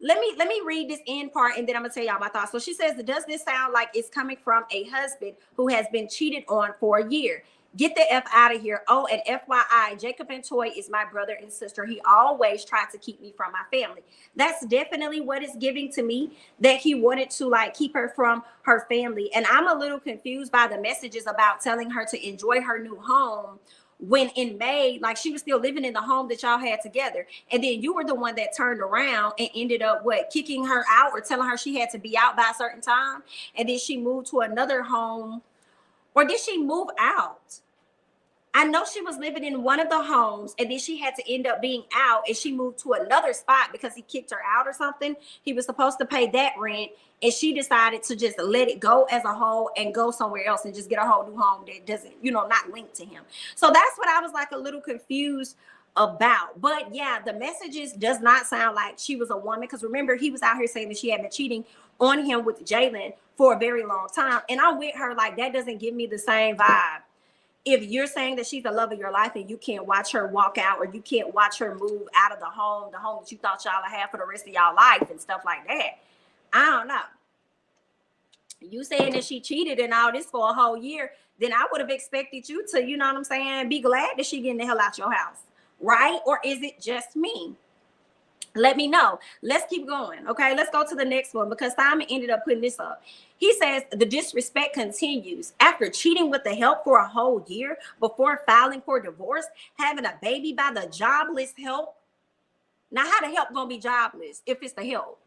Speaker 1: Let me read this end part, and then I'm gonna tell y'all my thoughts. So she says, "Does this sound like it's coming from a husband who has been cheated on for a year? Get the F out of here. Oh, and FYI, Jacob and Toy is my brother and sister. He always tried to keep me from my family." That's definitely what it's giving to me, that he wanted to like keep her from her family. And I'm a little confused by the messages about telling her to enjoy her new home, when in May, like, she was still living in the home that y'all had together. And then you were the one that turned around and ended up kicking her out or telling her she had to be out by a certain time. And then she moved to another home Or did she move out? I know she was living in one of the homes and then she had to end up being out and she moved to another spot because he kicked her out or something. He was supposed to pay that rent and she decided to just let it go as a whole and go somewhere else and just get a whole new home that doesn't, you know, not linked to him. So that's what I was like a little confused about. But yeah, the messages does not sound like she was a woman, because remember, he was out here saying that she had been cheating on him with Jaylan for a very long time. And I'm with her, like, that doesn't give me the same vibe. If you're saying that she's the love of your life and you can't watch her walk out or you can't watch her move out of the home that you thought y'all would have for the rest of y'all life and stuff like that, I don't know. You saying that she cheated and all this for a whole year, then I would have expected you to, you know what I'm saying, be glad that she getting the hell out your house, right? Or is it just me? Let me know. Let's keep going. Okay, let's go to the next one, because Simon ended up putting this up. He says the disrespect continues after cheating with the help for a whole year before filing for divorce, having a baby by the jobless help. Now, how the help gonna be jobless if it's the help?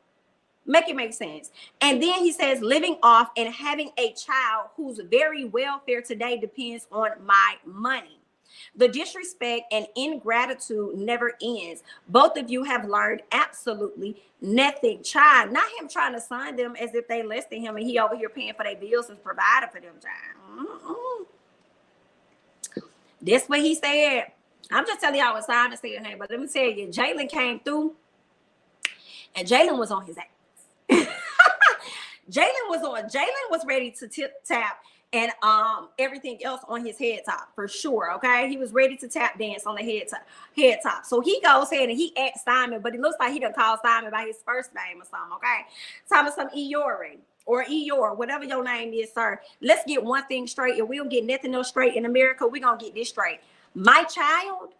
Speaker 1: Make it make sense. And then he says living off and having a child whose very welfare today depends on my money. The disrespect and ingratitude never ends. Both of you have learned absolutely nothing. Child, not him trying to sign them as if they less than him and he over here paying for their bills and providing for them, child. That's what he said. I'm just telling y'all what Simon said, hey, but let me tell you, Jaylan came through and Jaylan was on his ass. Jaylan was ready to tap and everything else on his head top for sure. Okay, he was ready to tap dance on the head top. So he goes ahead and he asked Simon, but it looks like he done called Simon by his first name or something. Okay, Simon, some Eeyore or Eeyore, whatever your name is, sir. Let's get one thing straight. If we don't get nothing else straight in America, we're gonna get this straight. My child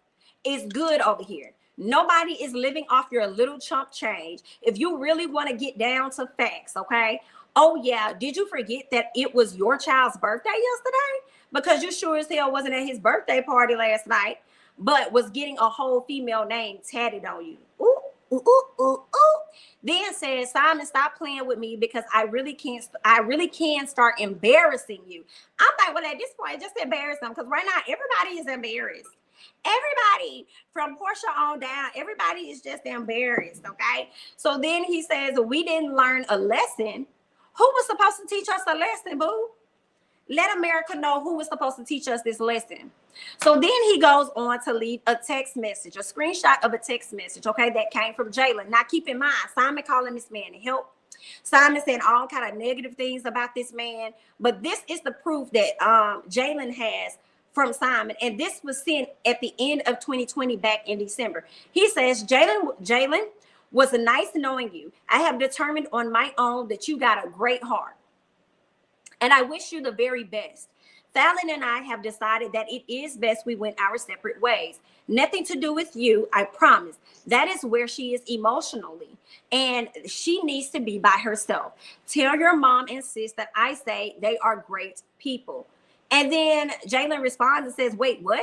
Speaker 1: is good over here. Nobody is living off your little chump change. If you really want to get down to facts, okay? Oh, yeah. Did you forget that it was your child's birthday yesterday? Because you sure as hell wasn't at his birthday party last night, but was getting a whole female name tatted on you. Ooh, ooh, ooh, ooh, ooh. Then says, Simon, stop playing with me because I really can start embarrassing you. I'm like, well, at this point, just embarrass them, because right now, everybody is embarrassed. Everybody from Porsha on down, everybody is just embarrassed, okay? So then he says, we didn't learn a lesson. Who was supposed to teach us a lesson, boo? Let America know who was supposed to teach us this lesson. So then he goes on to leave a text message, a screenshot of a text message, okay, that came from Jaylan. Now, keep in mind, Simon calling this man to help. Simon saying all kind of negative things about this man. But this is the proof that Jaylan has from Simon. And this was sent at the end of 2020 back in December. He says, Jaylan, was nice knowing you. I have determined on my own that you got a great heart. And I wish you the very best. Fallon and I have decided that it is best we went our separate ways. Nothing to do with you, I promise. That is where she is emotionally. And she needs to be by herself. Tell your mom and sis that I say they are great people. And then Jaylan responds and says, wait, what?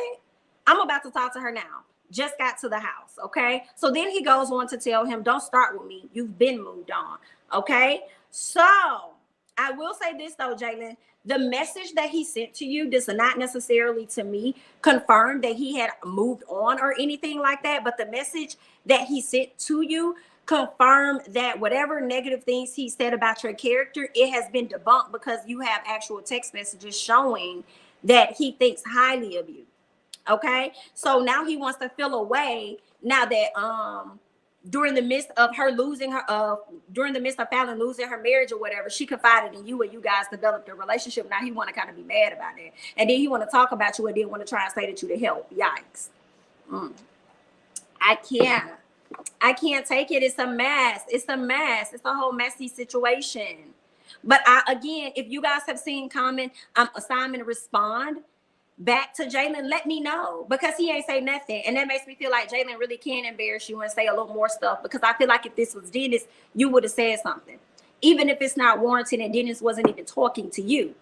Speaker 1: I'm about to talk to her now. Just got to the house, okay? So then he goes on to tell him, don't start with me. You've been moved on, okay? So I will say this, though, Jaylan. The message that he sent to you does not necessarily, to me, confirm that he had moved on or anything like that. But the message that he sent to you confirmed that whatever negative things he said about your character, it has been debunked because you have actual text messages showing that he thinks highly of you. Okay, so now he wants to feel away now that during the midst of her losing her during the midst of Fallon losing her marriage or whatever, she confided in you and you guys developed a relationship. Now he want to kind of be mad about it, and then he want to talk about you and then want to try and say that you to help. Yikes. I can't take it. It's a mess. It's a mess. It's a whole messy situation. But again, if you guys have seen Simon respond back to Jaylan, let me know, because he ain't say nothing. And that makes me feel like Jaylan really can embarrass you and say a little more stuff, because I feel like if this was Dennis, you would have said something, even if it's not warranted and Dennis wasn't even talking to you.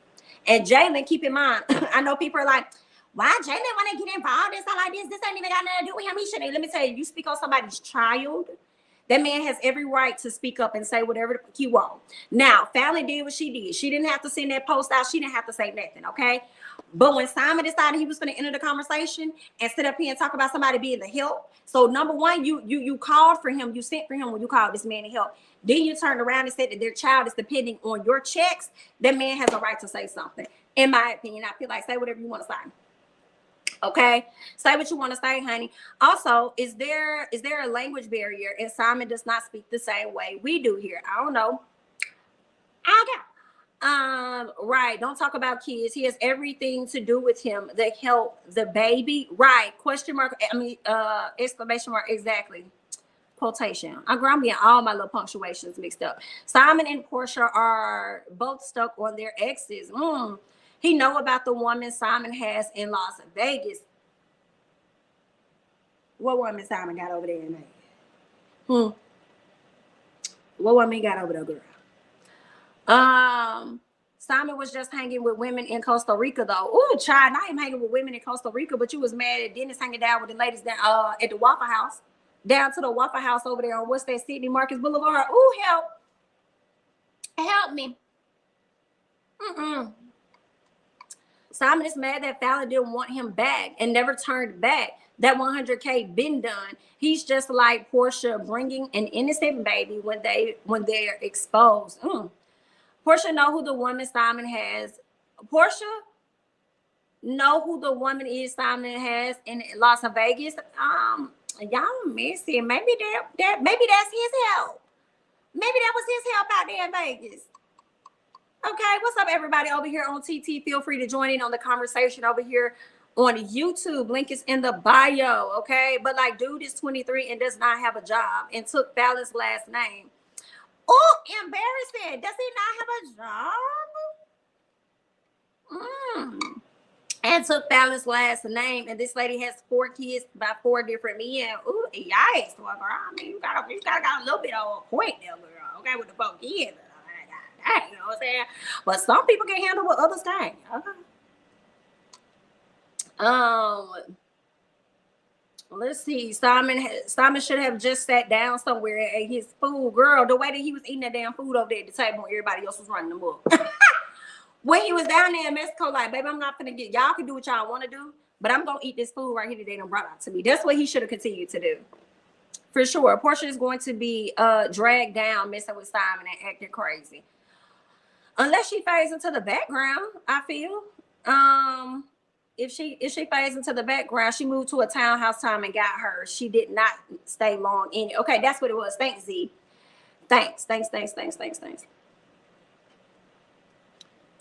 Speaker 1: And Jaylan, keep in mind, I know people are like, why Jaylan want to get involved in something like this? This ain't even got nothing to do with him. He shouldn't. Let me tell you, you speak on somebody's child, That man has every right to speak up and say whatever he wants. Now, Fallon did what she did. She didn't have to send that post out. She didn't have to say nothing, okay? But when Simon decided he was going to enter the conversation and sit up here and talk about somebody being the help, so number one, you called for him, you sent for him when you called this man to help. Then you turned around and said that their child is depending on your checks. That man has a right to say something. In my opinion, I feel like say whatever you want to say. Okay, say what you want to say, honey. Also, is there a language barrier and Simon does not speak the same way we do here? I don't know. Right, don't talk about kids. He has everything to do with him. The help, the baby, right? Question mark, I mean, exclamation mark, exactly. Quotation. I'm getting all my little punctuations mixed up. Simon and Porsha are both stuck on their exes. He know about the woman Simon has in Las Vegas. What woman Simon got over there in Vegas? What woman he got over there, girl? Simon was just hanging with women in Costa Rica, though. Ooh, child, I am hanging with women in Costa Rica, but you was mad at Dennis hanging down with the ladies down at the Waffle House. Down to the Waffle House over there on what's that, Sydney Marcus Boulevard. Ooh, help me. Simon is mad that Fallon didn't want him back and never turned back. That 100K been done. He's just like Porsha bringing an innocent baby when they're exposed. Porsha know who the woman Simon has. Porsha know who the woman is Simon has in Las Vegas. Y'all messy. Maybe that's his help. Maybe that was his help out there in Vegas. Okay, what's up, everybody over here on TT? Feel free to join in on the conversation over here on YouTube. Link is in the bio, okay? But like, dude is 23 and does not have a job and took Fallon's last name. Oh, embarrassing. Does he not have a job? And took Fallon's last name. And this lady has 4 kids by 4 different men. Ooh, yikes, girl. I mean, you gotta got a little bit of a point there, girl. Okay, with the 4 kids. You know what I'm saying? But some people can handle what others can't. Okay. Let's see. Simon should have just sat down somewhere and ate his food. Girl, the way that he was eating that damn food over there at the table, everybody else was running them up. When he was down there in Mexico, like, baby, I'm not gonna get, y'all can do what y'all want to do, but I'm gonna eat this food right here that they done brought out to me. That's what he should have continued to do. For sure. Porsha is going to be dragged down messing with Simon and acting crazy. Unless she fades into the background, I feel. If she fades into the background, she moved to a townhouse time and got her. She did not stay long in it. Okay, that's what it was. Thanks, Z. Thanks.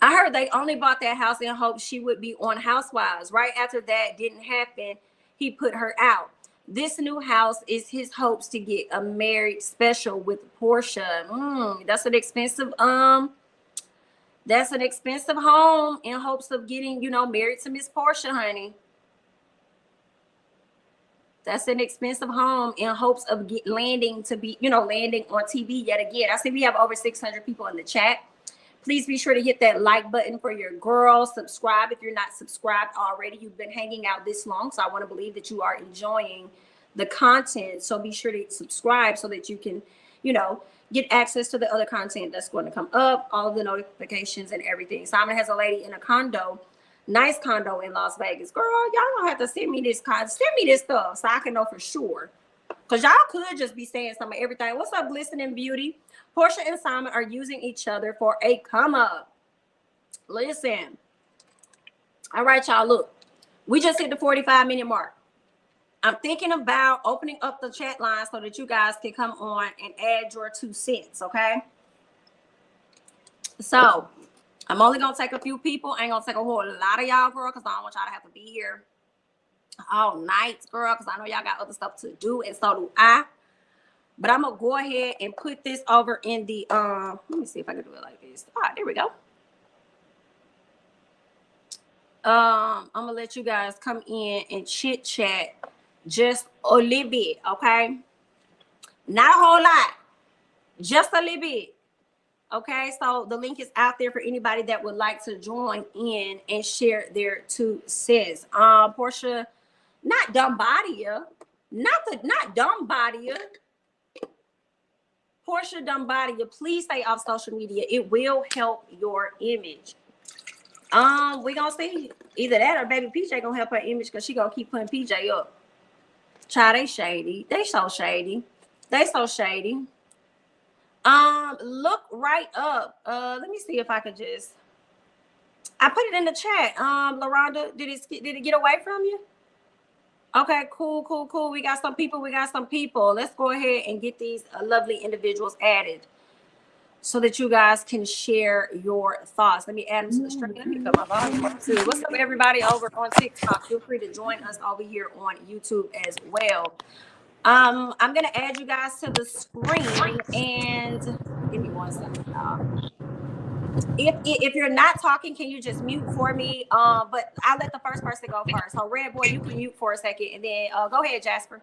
Speaker 1: I heard they only bought that house in hopes she would be on Housewives. Right after that didn't happen, he put her out. This new house is his hopes to get a married special with Porsha. That's an expensive home in hopes of getting, married to Miss Porsha, honey. That's an expensive home in hopes of landing on TV yet again. I see we have over 600 people in the chat. Please be sure to hit that like button for your girl. Subscribe if you're not subscribed already. You've been hanging out this long, so I want to believe that you are enjoying the content. So be sure to subscribe so that you can, get access to the other content that's going to come up, all of the notifications and everything. Simon has a lady in a condo, nice condo in Las Vegas. Girl, y'all don't have to send me this stuff so I can know for sure. Because y'all could just be saying some of everything. What's up, Glistening Beauty? Porsha and Simon are using each other for a come up. Listen. All right, y'all, look. We just hit the 45-minute mark. I'm thinking about opening up the chat line so that you guys can come on and add your 2 cents, okay? So, I'm only going to take a few people. I ain't going to take a whole lot of y'all, girl, because I don't want y'all to have to be here all night, girl, because I know y'all got other stuff to do, and so do I. But I'm going to go ahead and put this over in the, let me see if I can do it like this. All right, there we go. I'm going to let you guys come in and chit chat just a little bit, okay? Not a whole lot, just a little bit. Okay, so the link is out there for anybody that would like to join in and share their 2 cents. Porsha, not dumb body ya, not dumb body ya. Porsha done body you. Please stay off social media. It will help your image. We gonna see either that or baby PJ gonna help her image because she gonna keep putting PJ up. Child, they shady. They so shady. They so shady. Look right up. Let me see if I could just. I put it in the chat. LaRonda, did it get away from you? Okay, cool. We got some people. Let's go ahead and get these lovely individuals added so that you guys can share your thoughts. Let me add them to the stream. Let me cut my volume up too. What's up, everybody over on TikTok? Feel free to join us over here on YouTube as well. I'm gonna add you guys to the screen and give me 1 second, y'all. If you're not talking, can you just mute for me? But I'll let the first person go first. So Red Boy, you can mute for a second, and then go ahead, Jasper.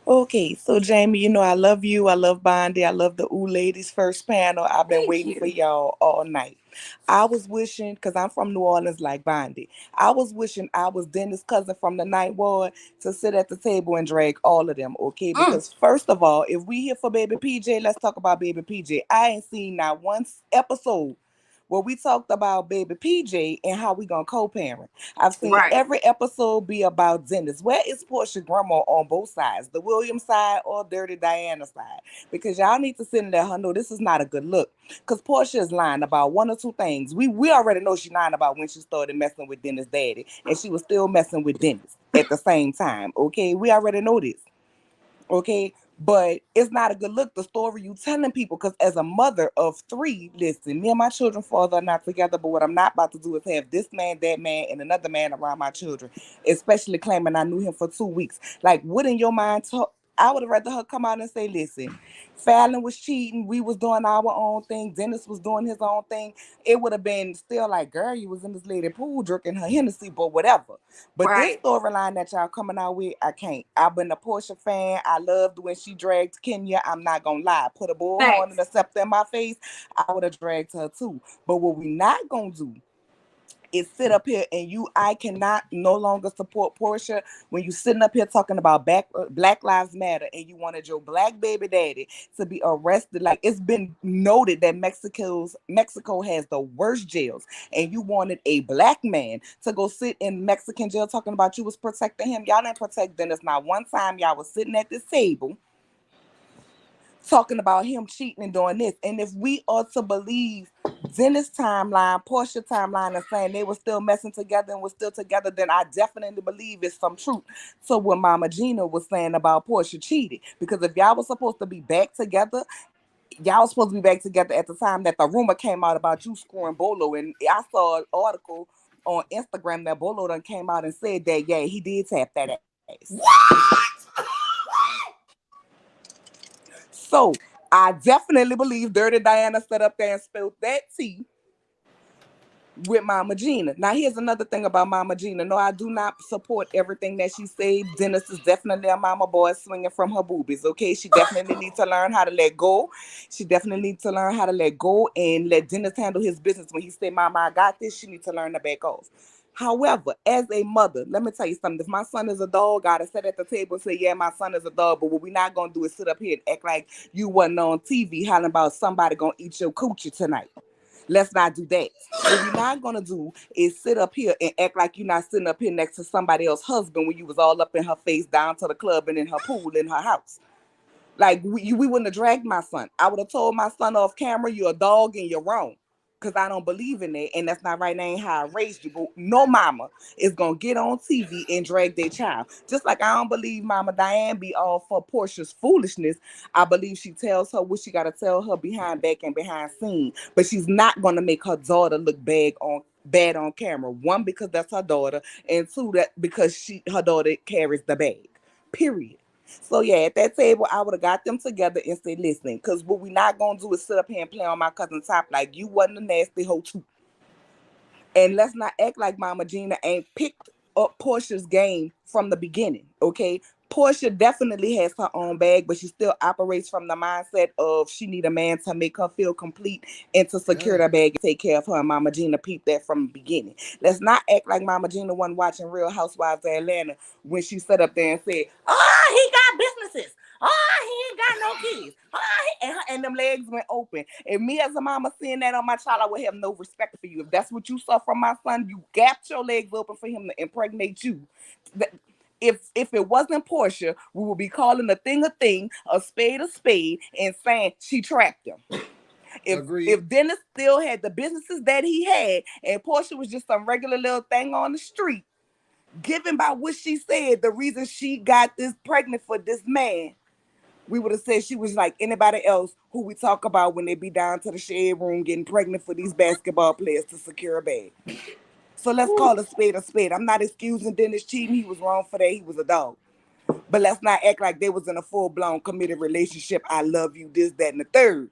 Speaker 2: Okay, so Jamie, you know I love you. I love Bondi. I love the Ooh Ladies first panel. I've been waiting for y'all all night. I was wishing, because I'm from New Orleans like Bondi, I was wishing I was Dennis' cousin from the Night Ward to sit at the table and drag all of them, okay? Because first of all, if we here for Baby PJ, let's talk about Baby PJ. I ain't seen not one episode where we talked about Baby PJ and how we gonna co-parent. I've seen every episode be about Dennis. Where is Porsha grandma on both sides, the Williams side or Dirty Diana side? Because y'all need to sit and let her know this is not a good look. Because Porsha is lying about one or two things. We already know she's lying about when she started messing with Dennis' daddy, and she was still messing with Dennis at the same time. Okay, we already know this. Okay, but it's not a good look, the story you telling people, because as a mother of 3, listen, me and my children's father are not together, but what I'm not about to do is have this man, that man, and another man around my children, especially claiming I knew him for 2 weeks. Like, what in your mind I would have rather her come out and say, listen, Fallon was cheating, we was doing our own thing, Dennis was doing his own thing. It would have been still like, girl, you was in this lady pool drinking her Hennessy, but whatever. But this storyline that y'all coming out with, I can't. I've been a Porsha fan. I loved when she dragged Kenya. I'm not gonna lie. Put a bullhorn and a scepter in my face, I would have dragged her too. But what we not gonna do is sit up here and I cannot no longer support Porsha when you sitting up here talking about Black Lives Matter and you wanted your black baby daddy to be arrested. Like, it's been noted that Mexico has the worst jails, and you wanted a black man to go sit in Mexican jail talking about you was protecting him. Y'all didn't protect Dennis not one time. Y'all was sitting at this table talking about him cheating and doing this. And if we are to believe Dennis' timeline, Porsha timeline, and saying they were still messing together and were still together, then I definitely believe it's some truth to what Mama Gina was saying about Porsha cheating. Because if y'all was supposed to be back together, y'all was supposed to be back together at the time that the rumor came out about you scoring Bolo. And I saw an article on Instagram that Bolo done came out and said that, yeah, he did tap that ass. What? So I definitely believe Dirty Diana sat up there and spilled that tea with Mama Gina. Now, here's another thing about Mama Gina. No, I do not support everything that she said. Dennis is definitely a mama boy swinging from her boobies, okay? She definitely needs to learn how to let go. She definitely needs to learn how to let go and let Dennis handle his business. When he say, Mama, I got this, she needs to learn to back off. However, as a mother, let me tell you something. If my son is a dog, I'd have sat at the table and say, yeah, my son is a dog, but what we're not going to do is sit up here and act like you wasn't on TV hollering about somebody going to eat your coochie tonight. Let's not do that. What we're not going to do is sit up here and act like you're not sitting up here next to somebody else's husband when you was all up in her face, down to the club and in her pool in her house. Like, we wouldn't have dragged my son. I would have told my son off camera, you're a dog and you're wrong. Because I don't believe in it, and that's not right. That ain't how I raised you. But no mama is going to get on TV and drag their child. Just like I don't believe Mama Diane be all for Porsha's foolishness. I believe she tells her what she got to tell her behind back and behind scene. But she's not going to make her daughter look bad on camera. 1, because that's her daughter. And 2, that because her daughter carries the bag. Period. So yeah, at that table, I would have got them together and said, listen, because what we not going to do is sit up here and play on my cousin's top like you wasn't a nasty hoe too. And let's not act like Mama Gina ain't picked up Porsha's game from the beginning, okay? Porsha definitely has her own bag, but she still operates from the mindset of she need a man to make her feel complete and to secure the bag and take care of her. And Mama Gina peeped that from the beginning. Let's not act like Mama Gina wasn't watching Real Housewives of Atlanta when she sat up there and said, oh, he got businesses. he ain't got no kids. And them legs went open. If me as a mama seeing that on my child, I would have no respect for you. If that's what you saw from my son, you gapped your legs open for him to impregnate you. If it wasn't Porsha, we would be calling a thing, a spade, and saying she trapped him. If Dennis still had the businesses that he had, and Porsha was just some regular little thing on the street, given by what she said, the reason she got this pregnant for this man, we would have said she was like anybody else who we talk about when they be down to the shade room getting pregnant for these basketball players to secure a bag. So let's call a spade a spade. I'm not excusing Dennis cheating. He was wrong for that. He was a dog. But let's not act like they was in a full-blown committed relationship. I love you, this, that, and the third.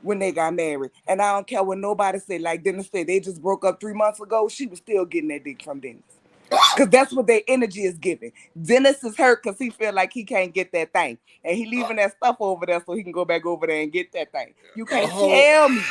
Speaker 2: When they got married. And I don't care what nobody said. Like Dennis said, they just broke up 3 months ago. She was still getting that dick from Dennis. Because that's what their energy is giving. Dennis is hurt because he feel like he can't get that thing. And he leaving that stuff over there so he can go back over there and get that thing. You can't tell me.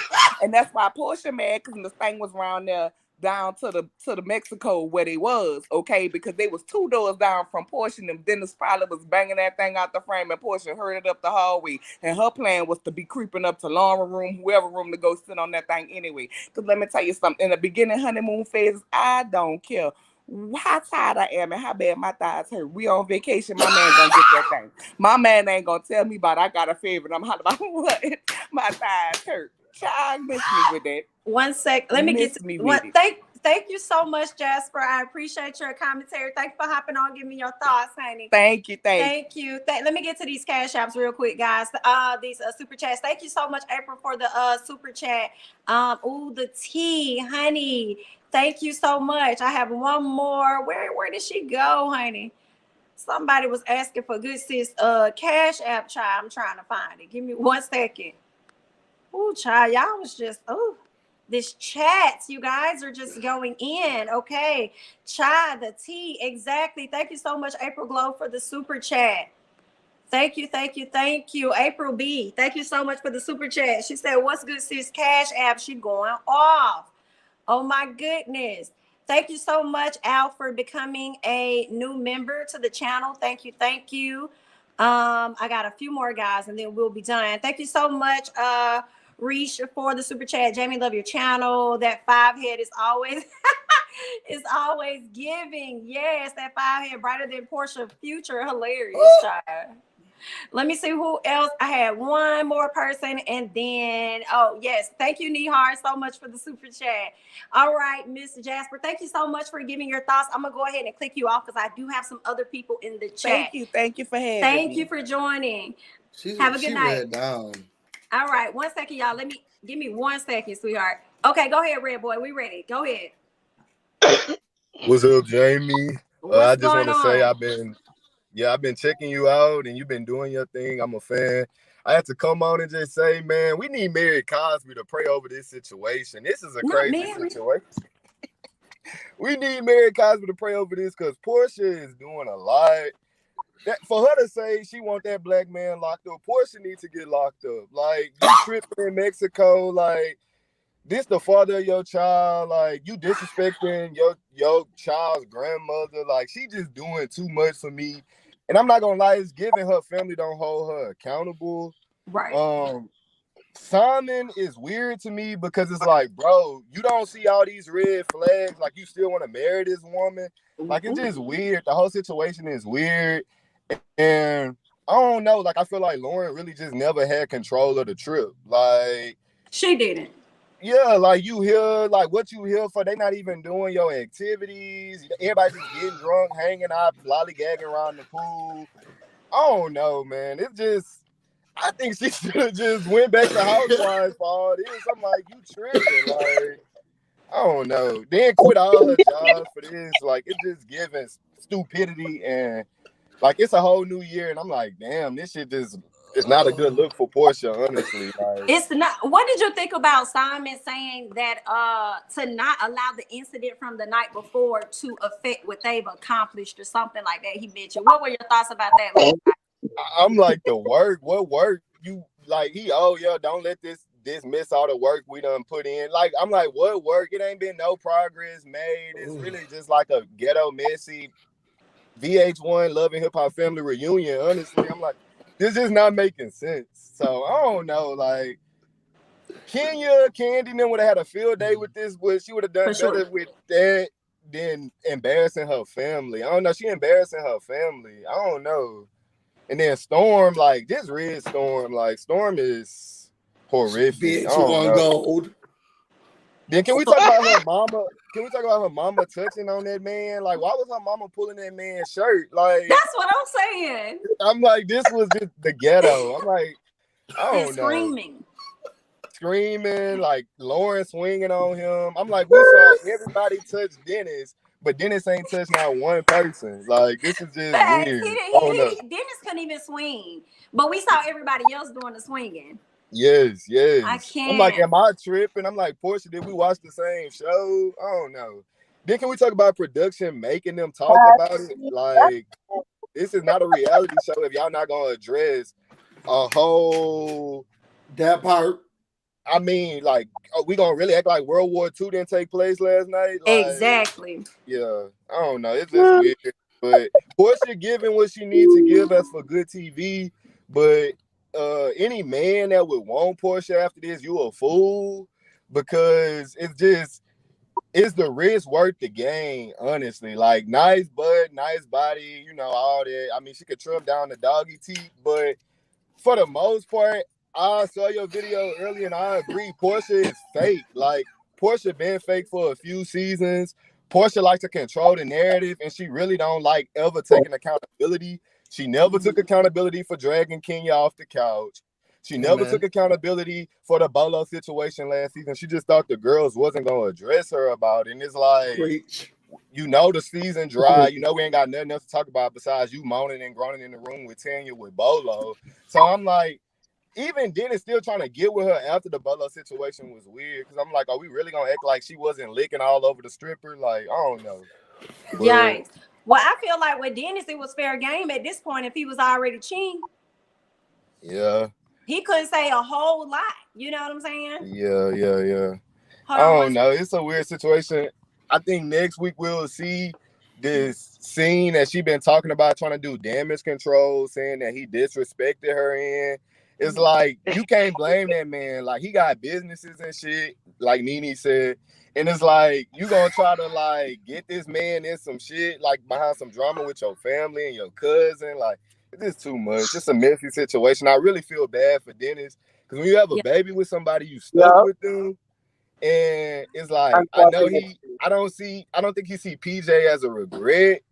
Speaker 2: And that's why Porsha mad, because the thing was around there down to the Mexico where they was, okay? Because they was 2 doors down from Porsha, and Dennis probably was banging that thing out the frame, and Porsha heard it up the hallway. And her plan was to be creeping up to Laura room, whoever room, to go sit on that thing anyway. Because let me tell you something, in the beginning honeymoon phase, I don't care how tired I am and how bad my thighs hurt. We on vacation, my man gonna get that thing. My man ain't gonna tell me about I got a fever and I'm hot about what my thighs hurt. Child, miss me with that.
Speaker 1: 1 sec. Let me get to what. Thank you so much, Jasper. I appreciate your commentary. Thank you for hopping on, giving me your thoughts, honey.
Speaker 2: Thank you.
Speaker 1: Let me get to these cash apps real quick, guys. These super chats. Thank you so much, April, for the super chat. The tea, honey. Thank you so much. I have one more. Where did she go, honey? Somebody was asking for good sis. Cash app, child. I'm trying to find it. Give me 1 second. Ooh, child, y'all was just this chat, you guys are just going in. Okay, chai, the tea, exactly. Thank you so much, April Glow, for the super chat. Thank you, April B. Thank you so much for the super chat. She said, "What's good, sis? Cash app, she going off." Oh my goodness. Thank you so much, Al, for becoming a new member to the channel. Thank you. I got a few more guys and then we'll be done. Thank you so much, Reach, for the super chat. Jamie, love your channel. That 5 head is always is always giving. Yes, that 5 head brighter than Porsha future. Hilarious, child. Let me see who else. I had one more person, and then yes, thank you, Nihar, so much for the super chat. All right, Mr. Jasper, thank you so much for giving your thoughts. I'm gonna go ahead and click you off because I do have some other people in the chat.
Speaker 2: Thank you for having me.
Speaker 1: Thank you for joining. Have a good night.
Speaker 3: Down.
Speaker 1: All right, 1 second, y'all. Give me 1 second, sweetheart. Okay, go ahead, Red Boy. We ready. Go ahead.
Speaker 3: What's up, Jamie? I just want to say I've been checking you out and you've been doing your thing. I'm a fan. I had to come on and just say, man, we need Mary Cosby to pray over this situation. This is a crazy situation. We need Mary Cosby to pray over this because Porsha is doing a lot. For her to say she want that black man locked up, Porsha needs to get locked up. Like, you tripping in Mexico, like, this the father of your child, like, you disrespecting your child's grandmother. Like, she just doing too much for me. And I'm not gonna lie, it's giving her family don't hold her accountable.
Speaker 1: Right.
Speaker 3: Simon is weird to me because it's like, bro, you don't see all these red flags, like you still want to marry this woman. Like, it's just weird. The whole situation is weird. And I don't know, like, I feel like Lauren really just never had control of the trip. Like,
Speaker 1: she didn't.
Speaker 3: Yeah, like, you hear, like, what you hear for, they not even doing your activities. Everybody just getting drunk, hanging out, lollygagging around the pool. I don't know, man. It's just, I think she should have just went back to Housewives for all this. I'm like, you tripping. Like, I don't know. Then quit all her jobs for this. Like, it's just giving stupidity, and, like, it's a whole new year, and I'm like, damn, this shit just... It's not a good look for Porsha, honestly. Like,
Speaker 1: it's not. What did you think about Simon saying that to not allow the incident from the night before to affect what they've accomplished or something like that? He mentioned. What were your thoughts about that?
Speaker 3: I'm like, the work. What work? You like? Don't let this miss all the work we done put in. Like, I'm like, what work? It ain't been no progress made. It's really just like a ghetto, messy VH1 Love and Hip Hop family reunion. Honestly, I'm like. this is not making sense. So I don't know, like Candy, then would have had a field day with this, but she would have done better with that than embarrassing her family. I don't know. She embarrassing her family. I don't know. And then Storm, like this red Storm, like Storm is horrific.
Speaker 4: Bitch on gold.
Speaker 3: Then can we talk about her mama? Can we talk about her mama touching on that man? Like, why was her mama pulling that man's shirt? Like,
Speaker 1: that's what I'm saying.
Speaker 3: I'm like, this was just the ghetto. I'm like, I don't know. Screaming, like Lauren swinging on him. I'm like, we saw everybody touch Dennis, but Dennis ain't touched not one person. Like, this is just weird.
Speaker 1: Dennis couldn't even swing, but we saw everybody else doing the swinging.
Speaker 3: Yes.
Speaker 1: I can't.
Speaker 3: I'm like, am I tripping? I'm like, Porsha, did we watch the same show? I don't know. Then can we talk about production making them talk about it? Like, this is not a reality show if y'all not gonna address a whole
Speaker 4: that part.
Speaker 3: I mean, like, are we gonna really act like World War II didn't take place last night? Like,
Speaker 1: exactly.
Speaker 3: Yeah, I don't know. It's just weird. But Porsha giving what she needs to give us for good TV, but any man that would want Porsha after this, you a fool, because it's the risk worth the gain, honestly. Like, nice butt, nice body, you know, all that. I mean, she could trim down the doggy teeth, but for the most part, I saw your video earlier and I agree, Porsha is fake. Like, Porsha been fake for a few seasons. Porsha likes to control the narrative, and she really don't like ever taking accountability. She never took accountability for dragging Kenya off the couch. She never took accountability for the Bolo situation last season. She just thought the girls wasn't going to address her about it. And it's like, you know, the season dry. You know, we ain't got nothing else to talk about besides you moaning and groaning in the room with Tanya with Bolo. So I'm like, even Dennis still trying to get with her after the Bolo situation was weird. Because I'm like, are we really going to act like she wasn't licking all over the stripper? Like, I don't know.
Speaker 1: Yeah. Well, I feel like with Dennis, it was fair game at this point if he was already cheating.
Speaker 3: Yeah.
Speaker 1: He couldn't say a whole lot. You know what I'm saying?
Speaker 3: Yeah. I don't know. It's a weird situation. I think next week we'll see this scene that she been talking about, trying to do damage control, saying that he disrespected her in. It's like, you can't blame that man. Like, he got businesses and shit, like Nene said. And it's like, you gonna try to, like, get this man in some shit, like, behind some drama with your family and your cousin. Like, it's just too much. It's a messy situation. I really feel bad for Dennis. Because when you have a baby with somebody, you stuck with them. And it's like, I don't think he see PJ as a regret.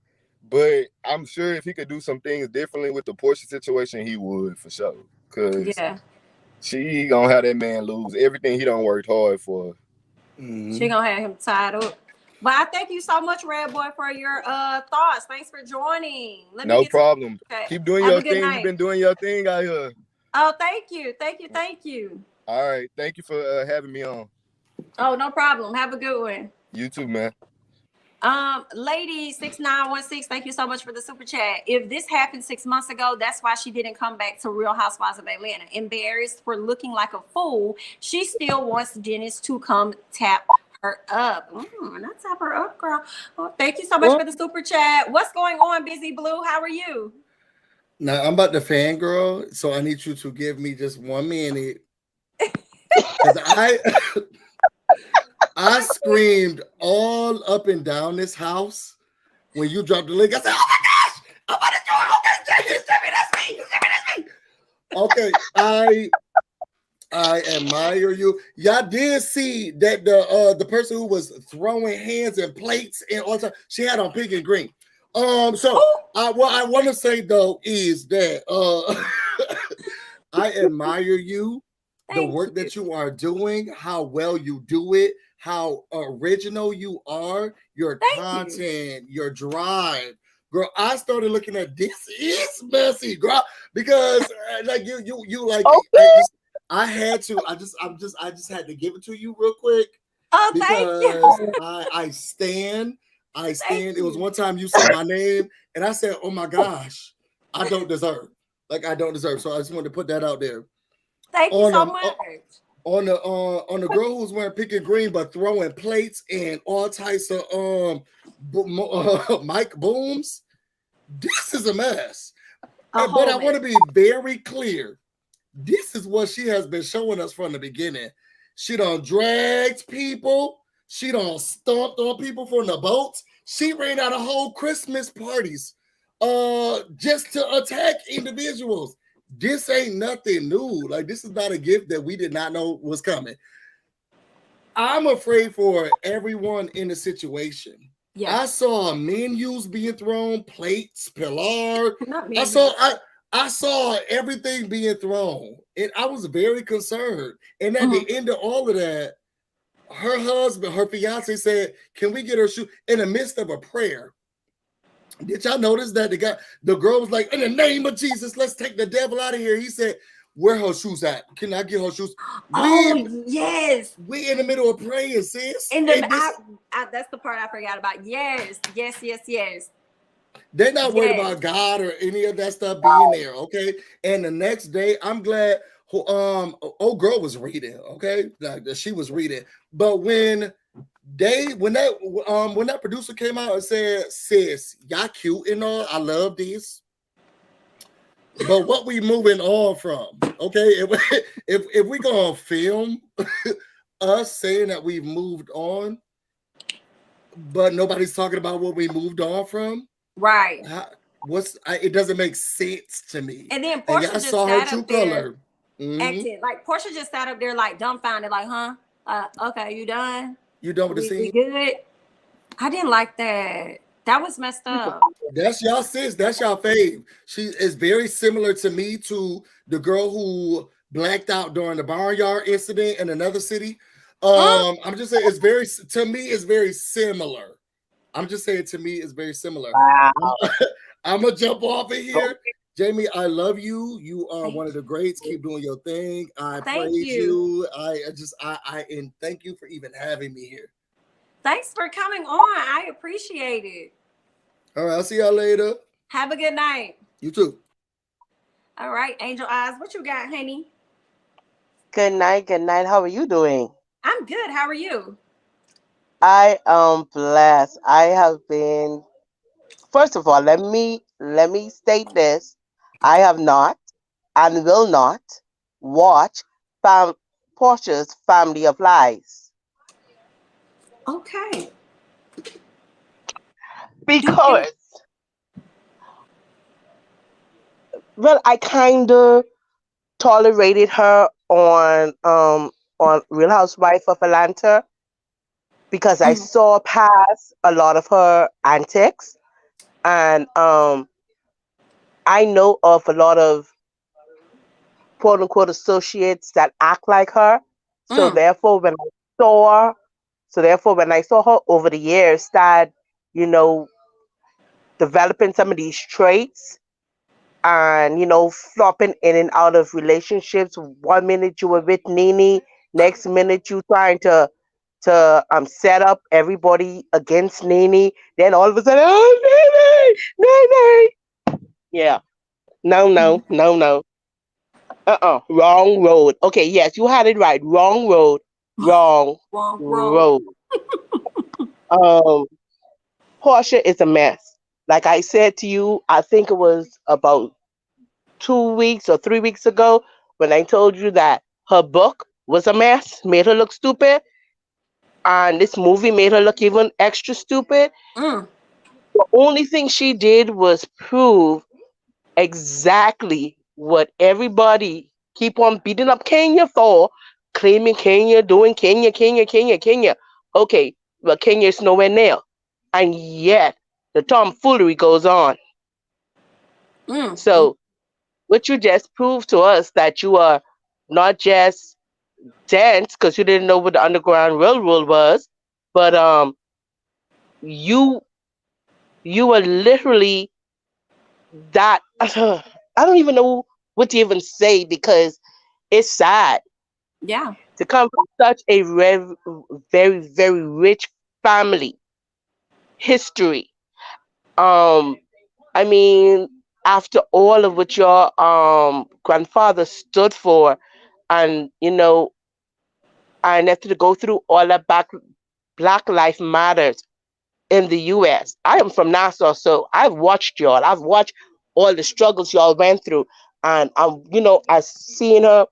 Speaker 3: But I'm sure if he could do some things differently with the Porsha situation, he would, for sure. Because she gonna have that man lose everything he done worked hard for.
Speaker 1: She gonna have him tied up. But I thank you so much, Red Boy, for your thoughts. Thanks for joining.
Speaker 3: No problem. Keep doing your thing. You've been doing your thing out here.
Speaker 1: Oh, thank you.
Speaker 3: All right. Thank you for having me on.
Speaker 1: Oh, no problem. Have a good one.
Speaker 3: You too, man.
Speaker 1: Lady 6916, thank you so much for the super chat. If this happened 6 months ago, that's why she didn't come back to Real Housewives of Atlanta. Embarrassed for looking like a fool, she still wants Dennis to come tap her up. Not tap her up, girl. Oh, thank you so much for the super chat. What's going on, Busy Blue? How are you?
Speaker 4: Now, I'm about to fangirl, so I need you to give me just 1 minute. Because I screamed all up and down this house when you dropped the link. I said, "Oh my gosh, I'm about to do it." Okay, that's me. Okay, I admire you. Y'all did see that the person who was throwing hands and plates and all that, she had on pink and green. What I want to say though is that I admire you. The work that you are doing, how well you do it, how original you are, your content, your drive. Girl, I started looking at this is messy, girl, because like you like I just had to give it to you real quick.
Speaker 1: Oh, thank you.
Speaker 4: I stand. It was one time you said my name and I said, "Oh my gosh, I don't deserve." So I just wanted to put that out there.
Speaker 1: Thank you so much.
Speaker 4: On the girl who's wearing pink and green but throwing plates and all types of mic booms, this is a mess. But I want to be very clear. This is what she has been showing us from the beginning. She done dragged people. She done stomped on people from the boats. She ran out of whole Christmas parties just to attack individuals. This ain't nothing new. Like, this is not a gift that we did not know was coming. I'm afraid for everyone in the situation. Yeah. I saw menus being thrown, plates, pilar. I saw everything being thrown, and I was very concerned. And at the end of all of that, her husband, her fiance said, "Can we get her shoe?" In the midst of a prayer. Did y'all notice that the girl was like, "In the name of Jesus, let's take the devil out of here." He said, "Where her shoes at? Can I get her shoes?"
Speaker 1: Yes.
Speaker 4: We in the middle of praying, sis.
Speaker 1: That's the part I forgot about. Yes.
Speaker 4: They're not worried about God or any of that stuff being there, okay? And the next day, I'm glad old girl was reading, okay? Like, she was reading. But when that producer came out and said, "Sis, y'all cute and all, I love this, but what we moving on from?" Okay, if we gonna film us saying that we've moved on, but nobody's talking about what we moved on from,
Speaker 1: right?
Speaker 4: It doesn't make sense to me.
Speaker 1: And then Porsha just saw her true color, acting like Porsha just sat up there like dumbfounded, like, "Huh? Okay, you done?
Speaker 4: You done with the scene?
Speaker 1: We good?" I didn't like that. That was messed up.
Speaker 4: That's y'all sis. That's y'all fave. She is very similar to me, to the girl who blacked out during the barnyard incident in another city. I'm just saying it's very similar. I'm just saying to me it's very similar.
Speaker 5: Wow.
Speaker 4: I'm gonna jump off of here. Jamie, I love you. You are one of the greats. Keep doing your thing. I praise you. And thank you for even having me here.
Speaker 1: Thanks for coming on. I appreciate it.
Speaker 4: All right, I'll see y'all later.
Speaker 1: Have a good night.
Speaker 4: You too.
Speaker 1: All right, Angel Eyes, what you got, honey?
Speaker 5: Good night. Good night. How are you doing?
Speaker 1: I'm good. How are you?
Speaker 5: I am blessed. I have been. First of all, let me state this: I have not and will not watch Porsha's Family of Lies.
Speaker 1: Okay.
Speaker 5: Because, well, I kind of tolerated her on Real Housewives of Atlanta because I saw past a lot of her antics, and I know of a lot of quote unquote associates that act like her. So therefore, when I saw her over the years start, developing some of these traits and, flopping in and out of relationships. 1 minute you were with Nene, next minute you trying to set up everybody against Nene. Then all of a sudden, oh, Nene. Yeah. No. Wrong road. Okay, yes, you had it right. Wrong road. Wrong road. Porsha is a mess. Like I said to you, I think it was about 2 weeks or 3 weeks ago when I told you that her book was a mess, made her look stupid, and this movie made her look even extra stupid. The only thing she did was prove exactly what everybody keep on beating up Kenya for, claiming Kenya, doing Kenya. Okay, well, Kenya is nowhere near. And yet, the tomfoolery goes on. So, what you just proved to us that you are not just dense because you didn't know what the Underground Railroad was, but you were literally that. I don't even know what to even say because it's sad.
Speaker 1: Yeah.
Speaker 5: To come from such a very, very rich family history. I mean, after all of what your grandfather stood for, and and after to go through all that Black Life Matters in the U.S. I am from Nassau, so I've watched y'all. I've watched all the struggles y'all went through. And I seen her,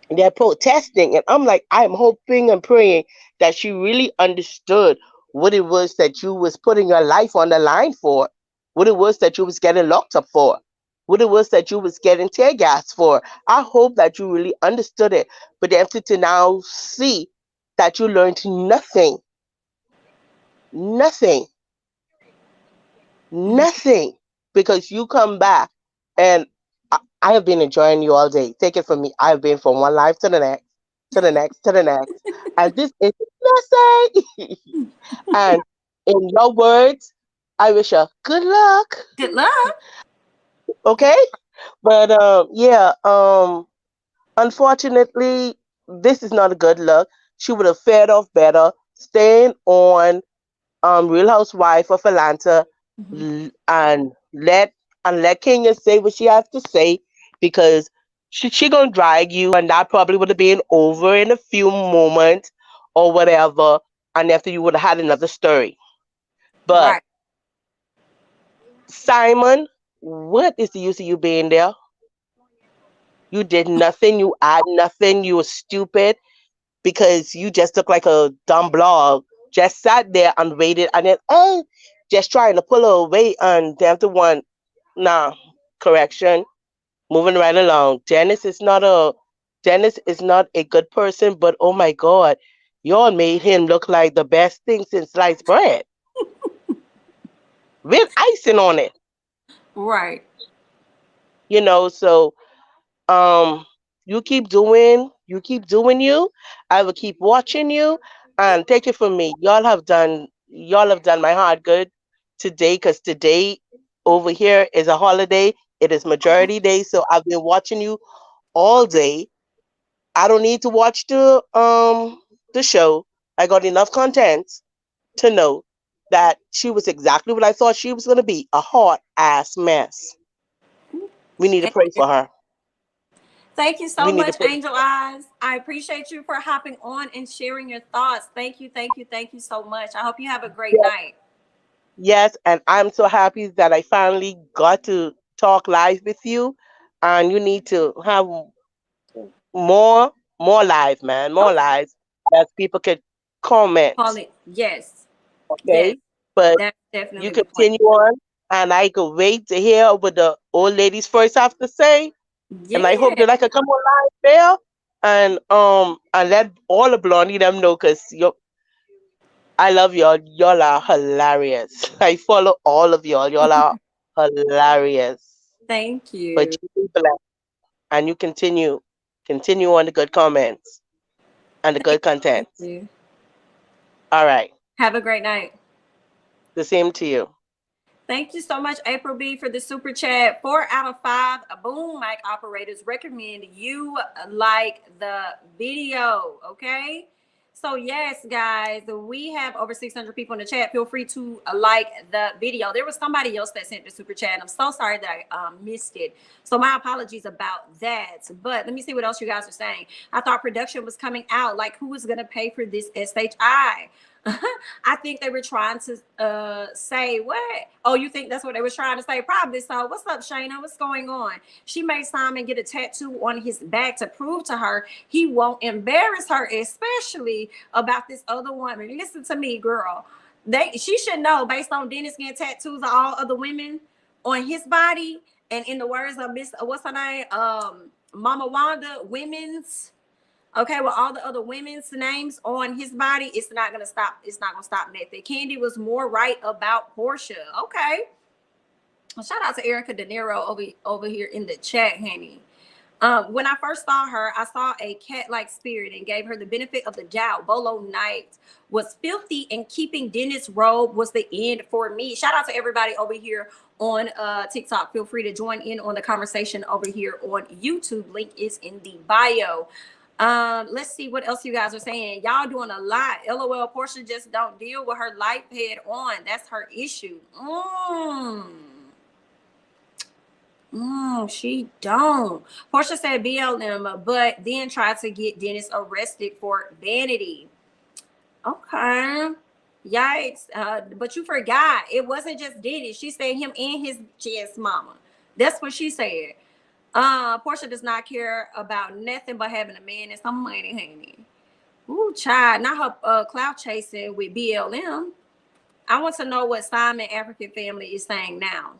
Speaker 5: they're protesting, and I'm like, I'm hoping and praying that she really understood what it was that you was putting your life on the line for, what it was that you was getting locked up for, what it was that you was getting tear gas for. I hope that you really understood it. But then to now see that you learned nothing, nothing, nothing, because you come back, and I have been enjoying you all day. Take it from me. I have been from one life to the next, to the next, to the next. And this is blessing. And in your words, I wish her good luck.
Speaker 1: Good luck.
Speaker 5: Okay? But yeah, unfortunately, this is not a good look. She would have fared off better staying on Real Housewife of Atlanta, and let Kenya say what she has to say, because she gonna drag you, and that probably would have been over in a few moments or whatever, and after you would have had another story. But
Speaker 1: Right.
Speaker 5: Simon, what is the use of you being there? You did nothing. You add nothing. You were stupid, because you just look like a dumb blog. Just sat there and waited, and then just trying to pull her away, and they have to one. Nah, correction. Moving right along. Dennis is not a good person, but oh my God, y'all made him look like the best thing since sliced bread with icing on it.
Speaker 1: Right.
Speaker 5: So um you keep doing you. I will keep watching you, and take it from me, y'all have done my heart good today, because today over here is a holiday. It is majority day, so I've been watching you all day. I don't need to watch the show. I got enough content to know that she was exactly what I thought she was going to be, a hot ass mess. We need to pray for her.
Speaker 1: Thank you so
Speaker 5: We need to
Speaker 1: much,
Speaker 5: pray.
Speaker 1: Angel Eyes. I appreciate you for hopping on and sharing your thoughts. Thank you, thank you, thank you so much. I hope you have a great night.
Speaker 5: Yes, and I'm so happy that I finally got to talk live with you. And you need to have more, more live, man, more
Speaker 1: Okay.
Speaker 5: live, that people can comment.
Speaker 1: Pauline, yes. Yes.
Speaker 5: Okay, but
Speaker 1: That's
Speaker 5: you
Speaker 1: definitely the plan.
Speaker 5: continue on, and I could wait to hear what the old ladies first have to say. And I hope
Speaker 1: Yeah.
Speaker 5: that I can come on live there, and let all the blondie them know, because I love y'all. Y'all are hilarious. I follow all of y'all. Y'all are hilarious.
Speaker 1: Thank
Speaker 5: But
Speaker 1: you.
Speaker 5: you be blessed, and you continue on the good comments and the good
Speaker 1: Thank
Speaker 5: content.
Speaker 1: you.
Speaker 5: All right.
Speaker 1: Have a great night.
Speaker 5: The same to you.
Speaker 1: Thank you so much, April B, for the super chat. 4 out of 5 boom mic operators recommend you like the video. Okay. So yes, guys, we have over 600 people in the chat. Feel free to like the video. There was somebody else that sent the super chat. I'm so sorry that I missed it. So my apologies about that. But let me see what else you guys are saying. I thought production was coming out. Like, who was going to pay for this SHI? I think they were trying to say what? Oh, you think that's what they were trying to say? Probably so. What's up, Shayna? What's going on? She made Simon get a tattoo on his back to prove to her he won't embarrass her, especially about this other woman. Listen to me, girl. She should know, based on Dennis getting tattoos of all other women on his body, and in the words of Miss what's her name, Mama Wanda, women's. Okay, well, all the other women's names on his body, it's not gonna stop. It's not gonna stop nothing. Candy was more right about Porsha. Okay, well, shout out to Erica De Niro over here in the chat, honey. When I first saw her, I saw a cat-like spirit and gave her the benefit of the doubt. Bolo Knight was filthy, and keeping Dennis' robe was the end for me. Shout out to everybody over here on TikTok. Feel free to join in on the conversation over here on YouTube. Link is in the bio. Let's see what else you guys are saying. Y'all doing a lot. LOL, Porsha just don't deal with her life head on. That's her issue. She don't. Porsha said BLM, but then tried to get Dennis arrested for vanity. Okay. Yikes. But you forgot. It wasn't just Dennis. She said him and his chest mama. That's what she said. Porsha does not care about nothing but having a man and some money, honey. Ooh, child, not her clout chasing with BLM. I want to know what Simon African family is saying now.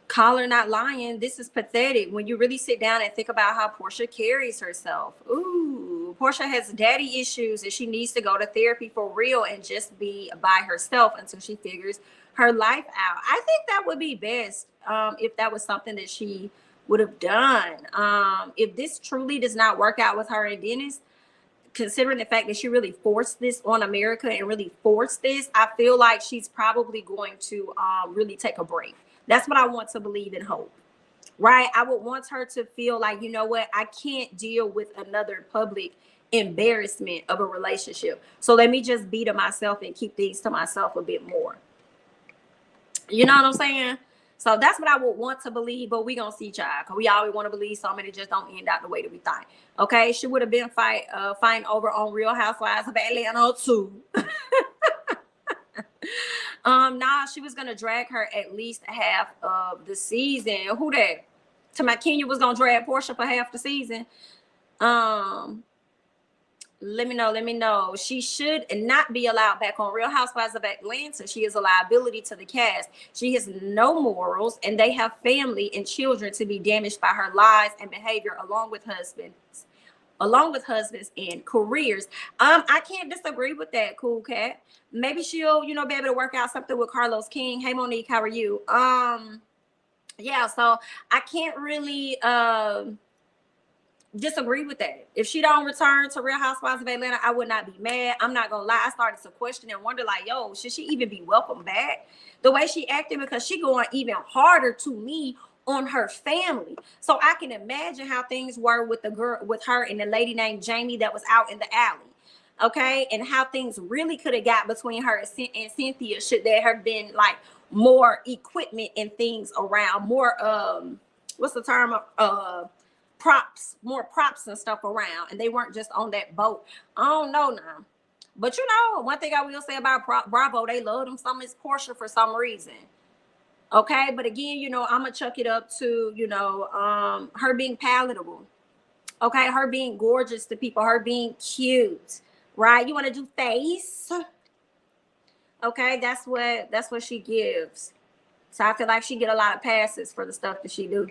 Speaker 1: Call her not lying. This is pathetic when you really sit down and think about how Porsha carries herself. Ooh, Porsha has daddy issues and she needs to go to therapy for real and just be by herself until she figures her life out. I think that would be best if that was something that she would have done. If this truly does not work out with her and Dennis, considering the fact that she really forced this on America and really forced this, I feel like she's probably going to really take a break. That's what I want to believe and hope, right? I would want her to feel like, you know what, I can't deal with another public embarrassment of a relationship. So let me just be to myself and keep things to myself a bit more. You know what I'm saying? So that's what I would want to believe, but we gonna see, child. Cause we always want to believe something that just don't end out the way that we think. Okay, she would have been fighting over on Real Housewives of Atlanta too. Nah, she was gonna drag her at least half of the season. Who that? To my Kenya was gonna drag Porsha for half the season. Let me know. She should not be allowed back on Real Housewives of Atlanta. She is a liability to the cast. She has no morals, and they have family and children to be damaged by her lies and behavior, along with husbands and careers. I can't disagree with that, Cool Cat. Maybe she'll, be able to work out something with Carlos King. Hey, Monique, how are you? Yeah, so I can't really disagree with that. If she don't return to Real Housewives of Atlanta, I would not be mad. I'm not gonna lie. I started to question and wonder, like, yo, should she even be welcome back? The way she acted, because she going even harder to me on her family. So I can imagine how things were with the girl, with her and the lady named Jamie that was out in the alley. Okay, and how things really could have got between her and Cynthia should there have been like more equipment and things around, more what's the term of props, more props and stuff around, and they weren't just on that boat. I don't know now, but one thing I will say about Bravo, they love them some is Porsha for some reason. Okay, but again, I'm gonna chuck it up to her being palatable. Okay, her being gorgeous to people, her being cute, right? You want to do face? Okay, that's what she gives. So I feel like she get a lot of passes for the stuff that she do.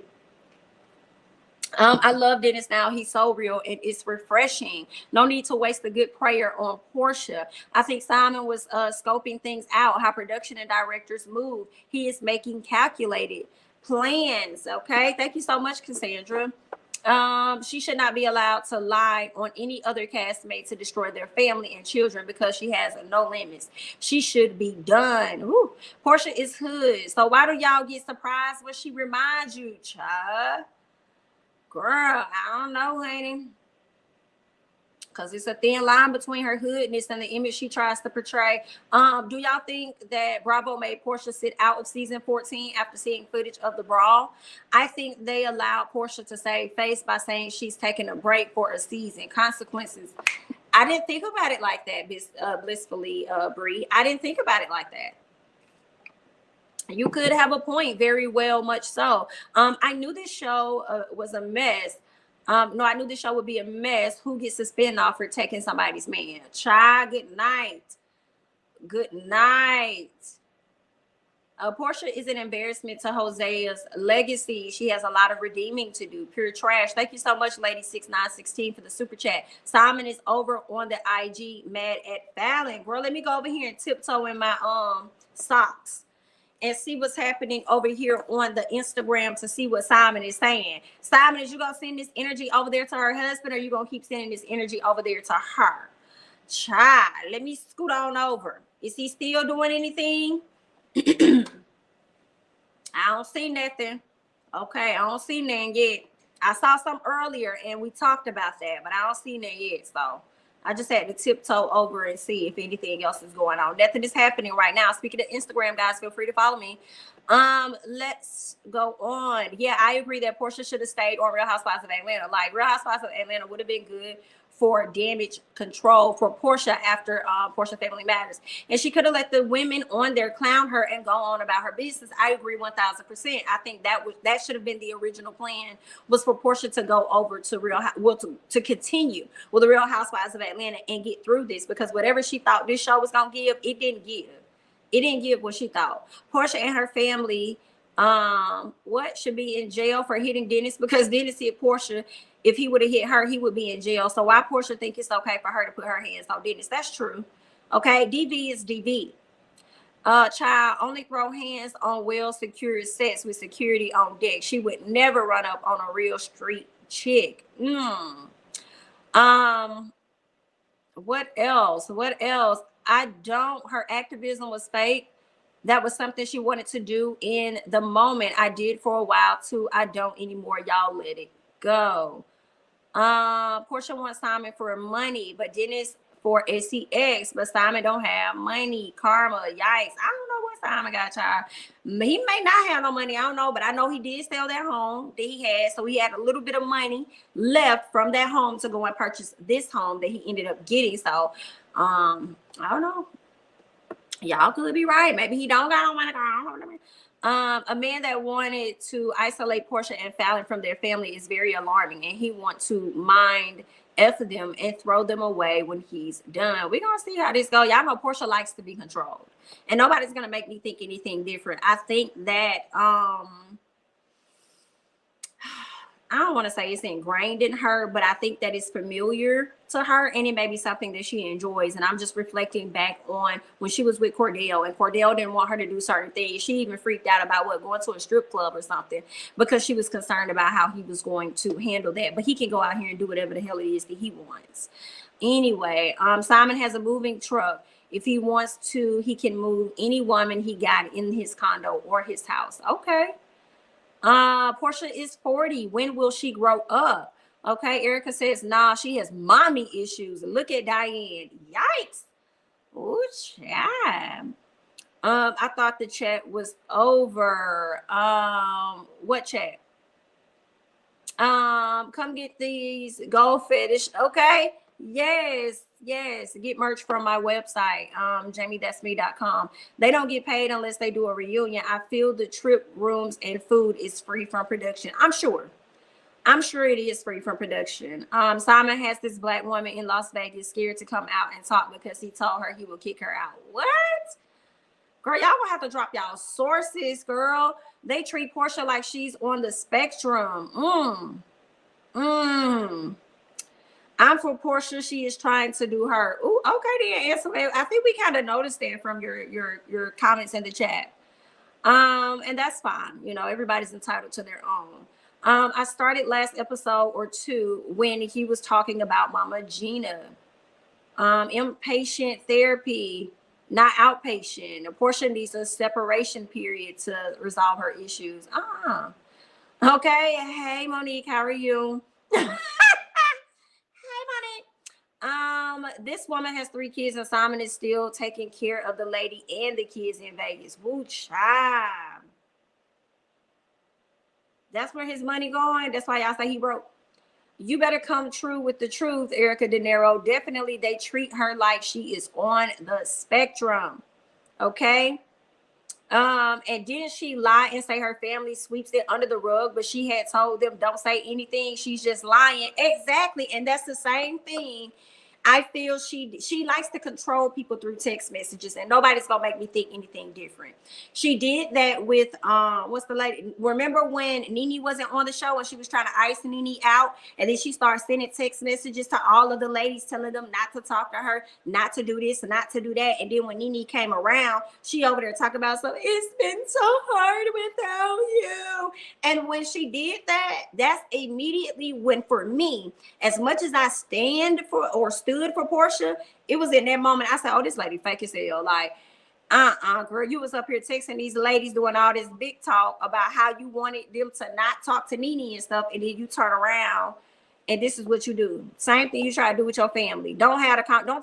Speaker 1: I love Dennis now. He's so real and it's refreshing. No need to waste a good prayer on Porsha. I think Simon was scoping things out, how production and directors move. He is making calculated plans. Okay. Thank you so much, Cassandra. She should not be allowed to lie on any other castmate to destroy their family and children because she has no limits. She should be done. Ooh, Porsha is hood. So why do y'all get surprised when she reminds you, child? Girl, I don't know, honey. Because it's a thin line between her hoodness and the image she tries to portray. Do y'all think that Bravo made Porsha sit out of season 14 after seeing footage of the brawl? I think they allowed Porsha to save face by saying she's taking a break for a season. Consequences. I didn't think about it like that, blissfully, Bree. I didn't think about it like that. You could have a point, very well, much so. I knew this show was a mess. I knew this show would be a mess. Who gets a spinoff for taking somebody's man? Child, good night. Good night. Porsha is an embarrassment to Hosea's legacy. She has a lot of redeeming to do. Pure trash. Thank you so much, Lady 6916, for the super chat. Simon is over on the IG, mad at Fallon. Girl, let me go over here and tiptoe in my socks and see what's happening over here on the Instagram to see what Simon is saying. Simon, is you gonna send this energy over there to her husband, or you gonna keep sending this energy over there to her? Child, let me scoot on over. Is he still doing anything? I don't see nothing. Okay, I don't see nothing yet. I saw some earlier and we talked about that, but I don't see nothing yet, so I just had to tiptoe over and see if anything else is going on. Nothing is happening right now. Speaking of Instagram, guys, feel free to follow me. Let's go on. Yeah, I agree that Porsha should have stayed on Real Housewives of Atlanta. Like, Real Housewives of Atlanta would have been good for damage control for Porsha after Porsha Family Matters. And she could have let the women on there clown her and go on about her business. I agree 1000%. I think that should have been the original plan, was for Porsha to go over to to continue with the Real Housewives of Atlanta and get through this, because whatever she thought this show was going to give, it didn't give. It didn't give what she thought. Porsha and her family should be in jail for hitting Dennis, because Dennis hit Porsha. If he would have hit her, he would be in jail. So why Porsha think it's okay for her to put her hands on Dennis? That's true. Okay, DV is DV. Child, only throw hands on well-secured sets with security on deck. She would never run up on a real street chick. What else? Her activism was fake. That was something she wanted to do in the moment. I did for a while too. I don't anymore. Y'all let it go. Porsha wants Simon for money, but Dennis for SCX, but Simon don't have money. Karma, yikes. I don't know what Simon got, child. He may not have no money, I don't know, but I know he did sell that home that he had, so he had a little bit of money left from that home to go and purchase this home that he ended up getting. So I don't know. Y'all could be right. Maybe he don't got no money. I don't know. A man that wanted to isolate Porsha and Fallon from their family is very alarming, and he wants to mind F them and throw them away when he's done. We're gonna see how this goes. Y'all know Porsha likes to be controlled, and nobody's gonna make me think anything different. I think that I don't want to say it's ingrained in her, but I think that it's familiar to her, and it may be something that she enjoys. And I'm just reflecting back on when she was with Cordell, and Cordell didn't want her to do certain things. She even freaked out about going to a strip club or something, because she was concerned about how he was going to handle that. But he can go out here and do whatever the hell it is that he wants. Anyway, Simon has a moving truck. If he wants to, he can move any woman he got in his condo or his house. Okay. Porsha is 40. When will she grow up? Okay, Erica says, nah, she has mommy issues. Look at Diane. Yikes. Ooh, chat. I thought the chat was over. What chat? Come get these gold fetish. Okay. Yes. Get merch from my website, jamithatsme.com. They don't get paid unless they do a reunion. I feel the trip, rooms, and food is free from production. I'm sure it is free from production. Simon has this black woman in Las Vegas scared to come out and talk because he told her he will kick her out. What? Girl, y'all gonna have to drop y'all sources, girl. They treat Porsha like she's on the spectrum. I'm for Porsha. She is trying to do her. Ooh, okay then, answer. I think we kind of noticed that from your comments in the chat. And that's fine. You know, everybody's entitled to their own. I started last episode or two when he was talking about Mama Gina. Inpatient therapy, not outpatient. Porsha needs a separation period to resolve her issues. Okay. Hey, Monique, how are you? This woman has 3 kids, and Simon is still taking care of the lady and the kids in Vegas. Woo, child. That's where his money going. That's why y'all say he broke. You better come true with the truth, Erica De Niro. Definitely, they treat her like she is on the spectrum. Okay. And didn't she lie and say her family sweeps it under the rug, but she had told them don't say anything? She's just lying. Exactly. And that's the same thing. I feel she likes to control people through text messages, and nobody's gonna make me think anything different. She did that with what's the lady? Remember when Nene wasn't on the show and she was trying to ice Nene out, and then she started sending text messages to all of the ladies telling them not to talk to her, not to do this, not to do that. And then when Nene came around, she over there talking about, so it's been so hard without you. And when she did that, that's immediately when, for me, as much as I stand for or stood for Porsha, it was in that moment I said, oh, this lady fake as hell. Like, girl, you was up here texting these ladies doing all this big talk about how you wanted them to not talk to Nene and stuff, and then you turn around and this is what you do. Same thing you try to do with your family. Don't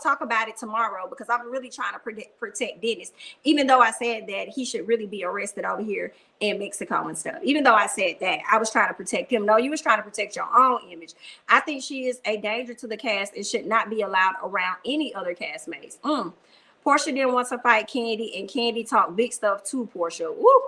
Speaker 1: talk about it tomorrow, because I'm really trying to protect Dennis. Even though I said that he should really be arrested over here in Mexico and stuff. Even though I said that, I was trying to protect him. No, you was trying to protect your own image. I think she is a danger to the cast and should not be allowed around any other castmates. Porsha didn't want to fight Kandi, and Kandi talked big stuff to Porsha. Woo!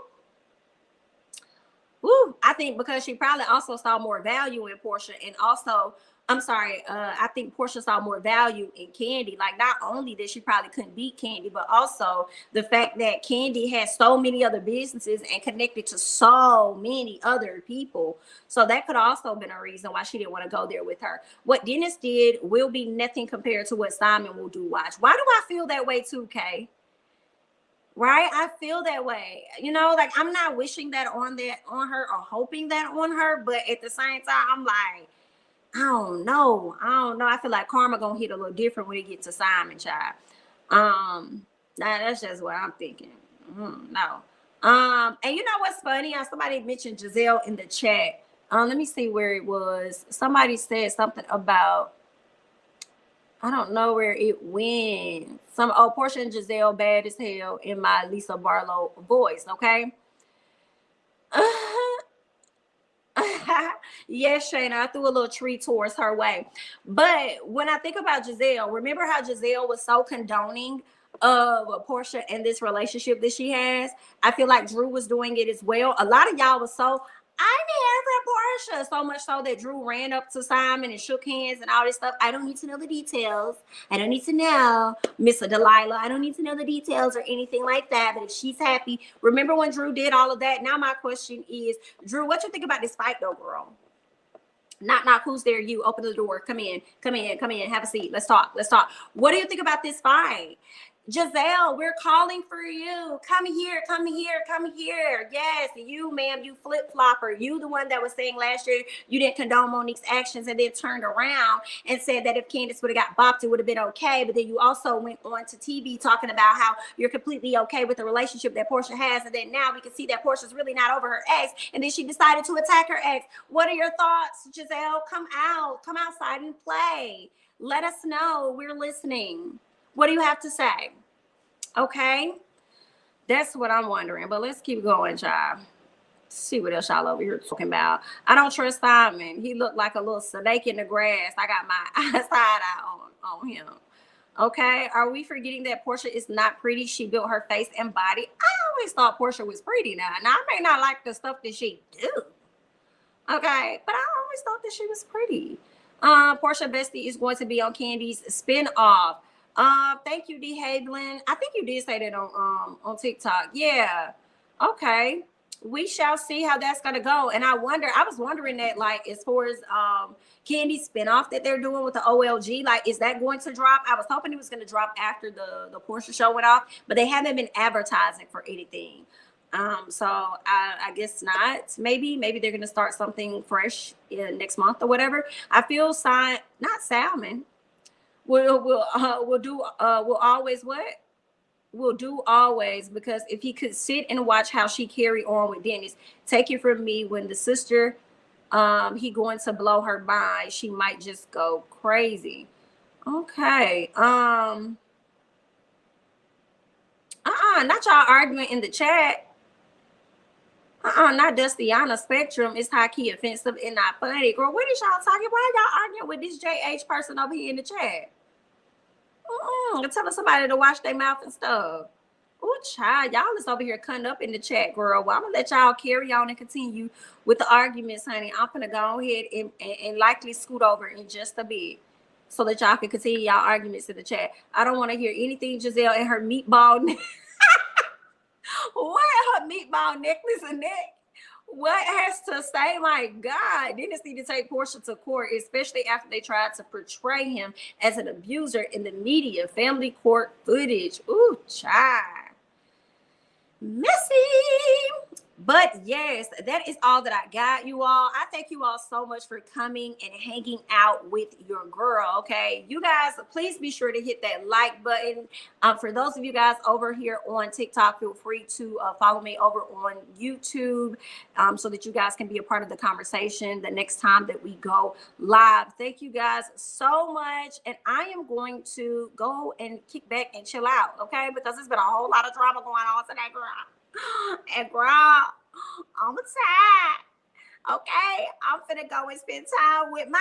Speaker 1: Woo! I think because she probably also saw more value in Porsha, and also, I think Porsha saw more value in Kandi. Like, not only that she probably couldn't beat Kandi, but also the fact that Kandi has so many other businesses and connected to so many other people. So that could also been a reason why she didn't want to go there with her. What Dennis did will be nothing compared to what Simon will do. Watch. Why do I feel that way too, Kay? Right? I feel that way. You know, like, I'm not wishing that on her or hoping that on her, but at the same time, I'm like, I don't know. I feel like karma gonna hit a little different when it gets to Simon, child. That's just what I'm thinking. No. And you know what's funny? Somebody mentioned Gizelle in the chat. Let me see where it was. Somebody said something about, I don't know where it went. Porsha and Gizelle bad as hell in my Lisa Barlow voice, okay? Yes, Shayna, I threw a little tree towards her way. But when I think about Gizelle, remember how Gizelle was so condoning of Porsha and this relationship that she has? I feel like Drew was doing it as well. A lot of y'all was so, I'm here for Porsha. So much so that Drew ran up to Simon and shook hands and all this stuff. I don't need to know the details. I don't need to know, Miss Delilah. I don't need to know the details or anything like that. But if she's happy, remember when Drew did all of that? Now my question is, Drew, what you think about this fight though, girl? Knock, who's there? You open the door. Come in. Have a seat. Let's talk. What do you think about this fight? Gizelle, we're calling for you. Come here. Yes, you, ma'am, you flip-flopper. You the one that was saying last year you didn't condone Monique's actions and then turned around and said that if Candiace would have got bopped, it would have been okay. But then you also went on to TV talking about how you're completely okay with the relationship that Porsha has. And then now we can see that Porsha's really not over her ex. And then she decided to attack her ex. What are your thoughts, Gizelle? Come outside and play. Let us know. We're listening. What do you have to say? Okay, that's what I'm wondering. But let's keep going, child. See what else y'all over here talking about. I don't trust Simon. He looked like a little snake in the grass. I got my side eye on him. Okay, are we forgetting that Porsha is not pretty? She built her face and body. I always thought Porsha was pretty. Now I may not like the stuff that she do. Okay, but I always thought that she was pretty. Porsha Bestie is going to be on Candy's spinoff. Thank you, D. Hagelin. I think you did say that on TikTok. Yeah. Okay. We shall see how that's gonna go. And I was wondering that, like, as far as Candy's spinoff that they're doing with the OLG, like, is that going to drop? I was hoping it was gonna drop after the Porsha show went off, but they haven't been advertising for anything. So I guess not. Maybe they're gonna start something fresh next month or whatever. I feel not Salmon. We'll do always, because if he could sit and watch how she carry on with Dennis, take it from me, when the sister he going to blow her mind, she might just go crazy. Okay. Not y'all arguing in the chat. Not Dustiana Spectrum. It's high key offensive and not funny. Girl, what is y'all talking about? Why y'all arguing with this JH person over here in the chat? Telling somebody to wash their mouth and stuff. Oh, child, y'all is over here cutting up in the chat, girl. Well, I'm gonna let y'all carry on and continue with the arguments, honey. I'm gonna go ahead and likely scoot over in just a bit so that y'all can continue y'all arguments in the chat. I don't want to hear anything Gizelle and her meatball. What, her meatball necklace and neck? What has to say? My God, Dennis need to take Porsha to court, especially after they tried to portray him as an abuser in the media. Family court footage. Ooh, child. Messy. But yes, that is all that I got, you all. I thank you all so much for coming and hanging out with your girl. Okay, you guys, please be sure to hit that like button. For those of you guys over here on TikTok, feel free to follow me over on YouTube, so that you guys can be a part of the conversation the next time that we go live. Thank you guys so much, and I am going to go and kick back and chill out, okay? Because there's been a whole lot of drama going on today, girl. And girl, I'm tired. Okay, I'm finna go and spend time with my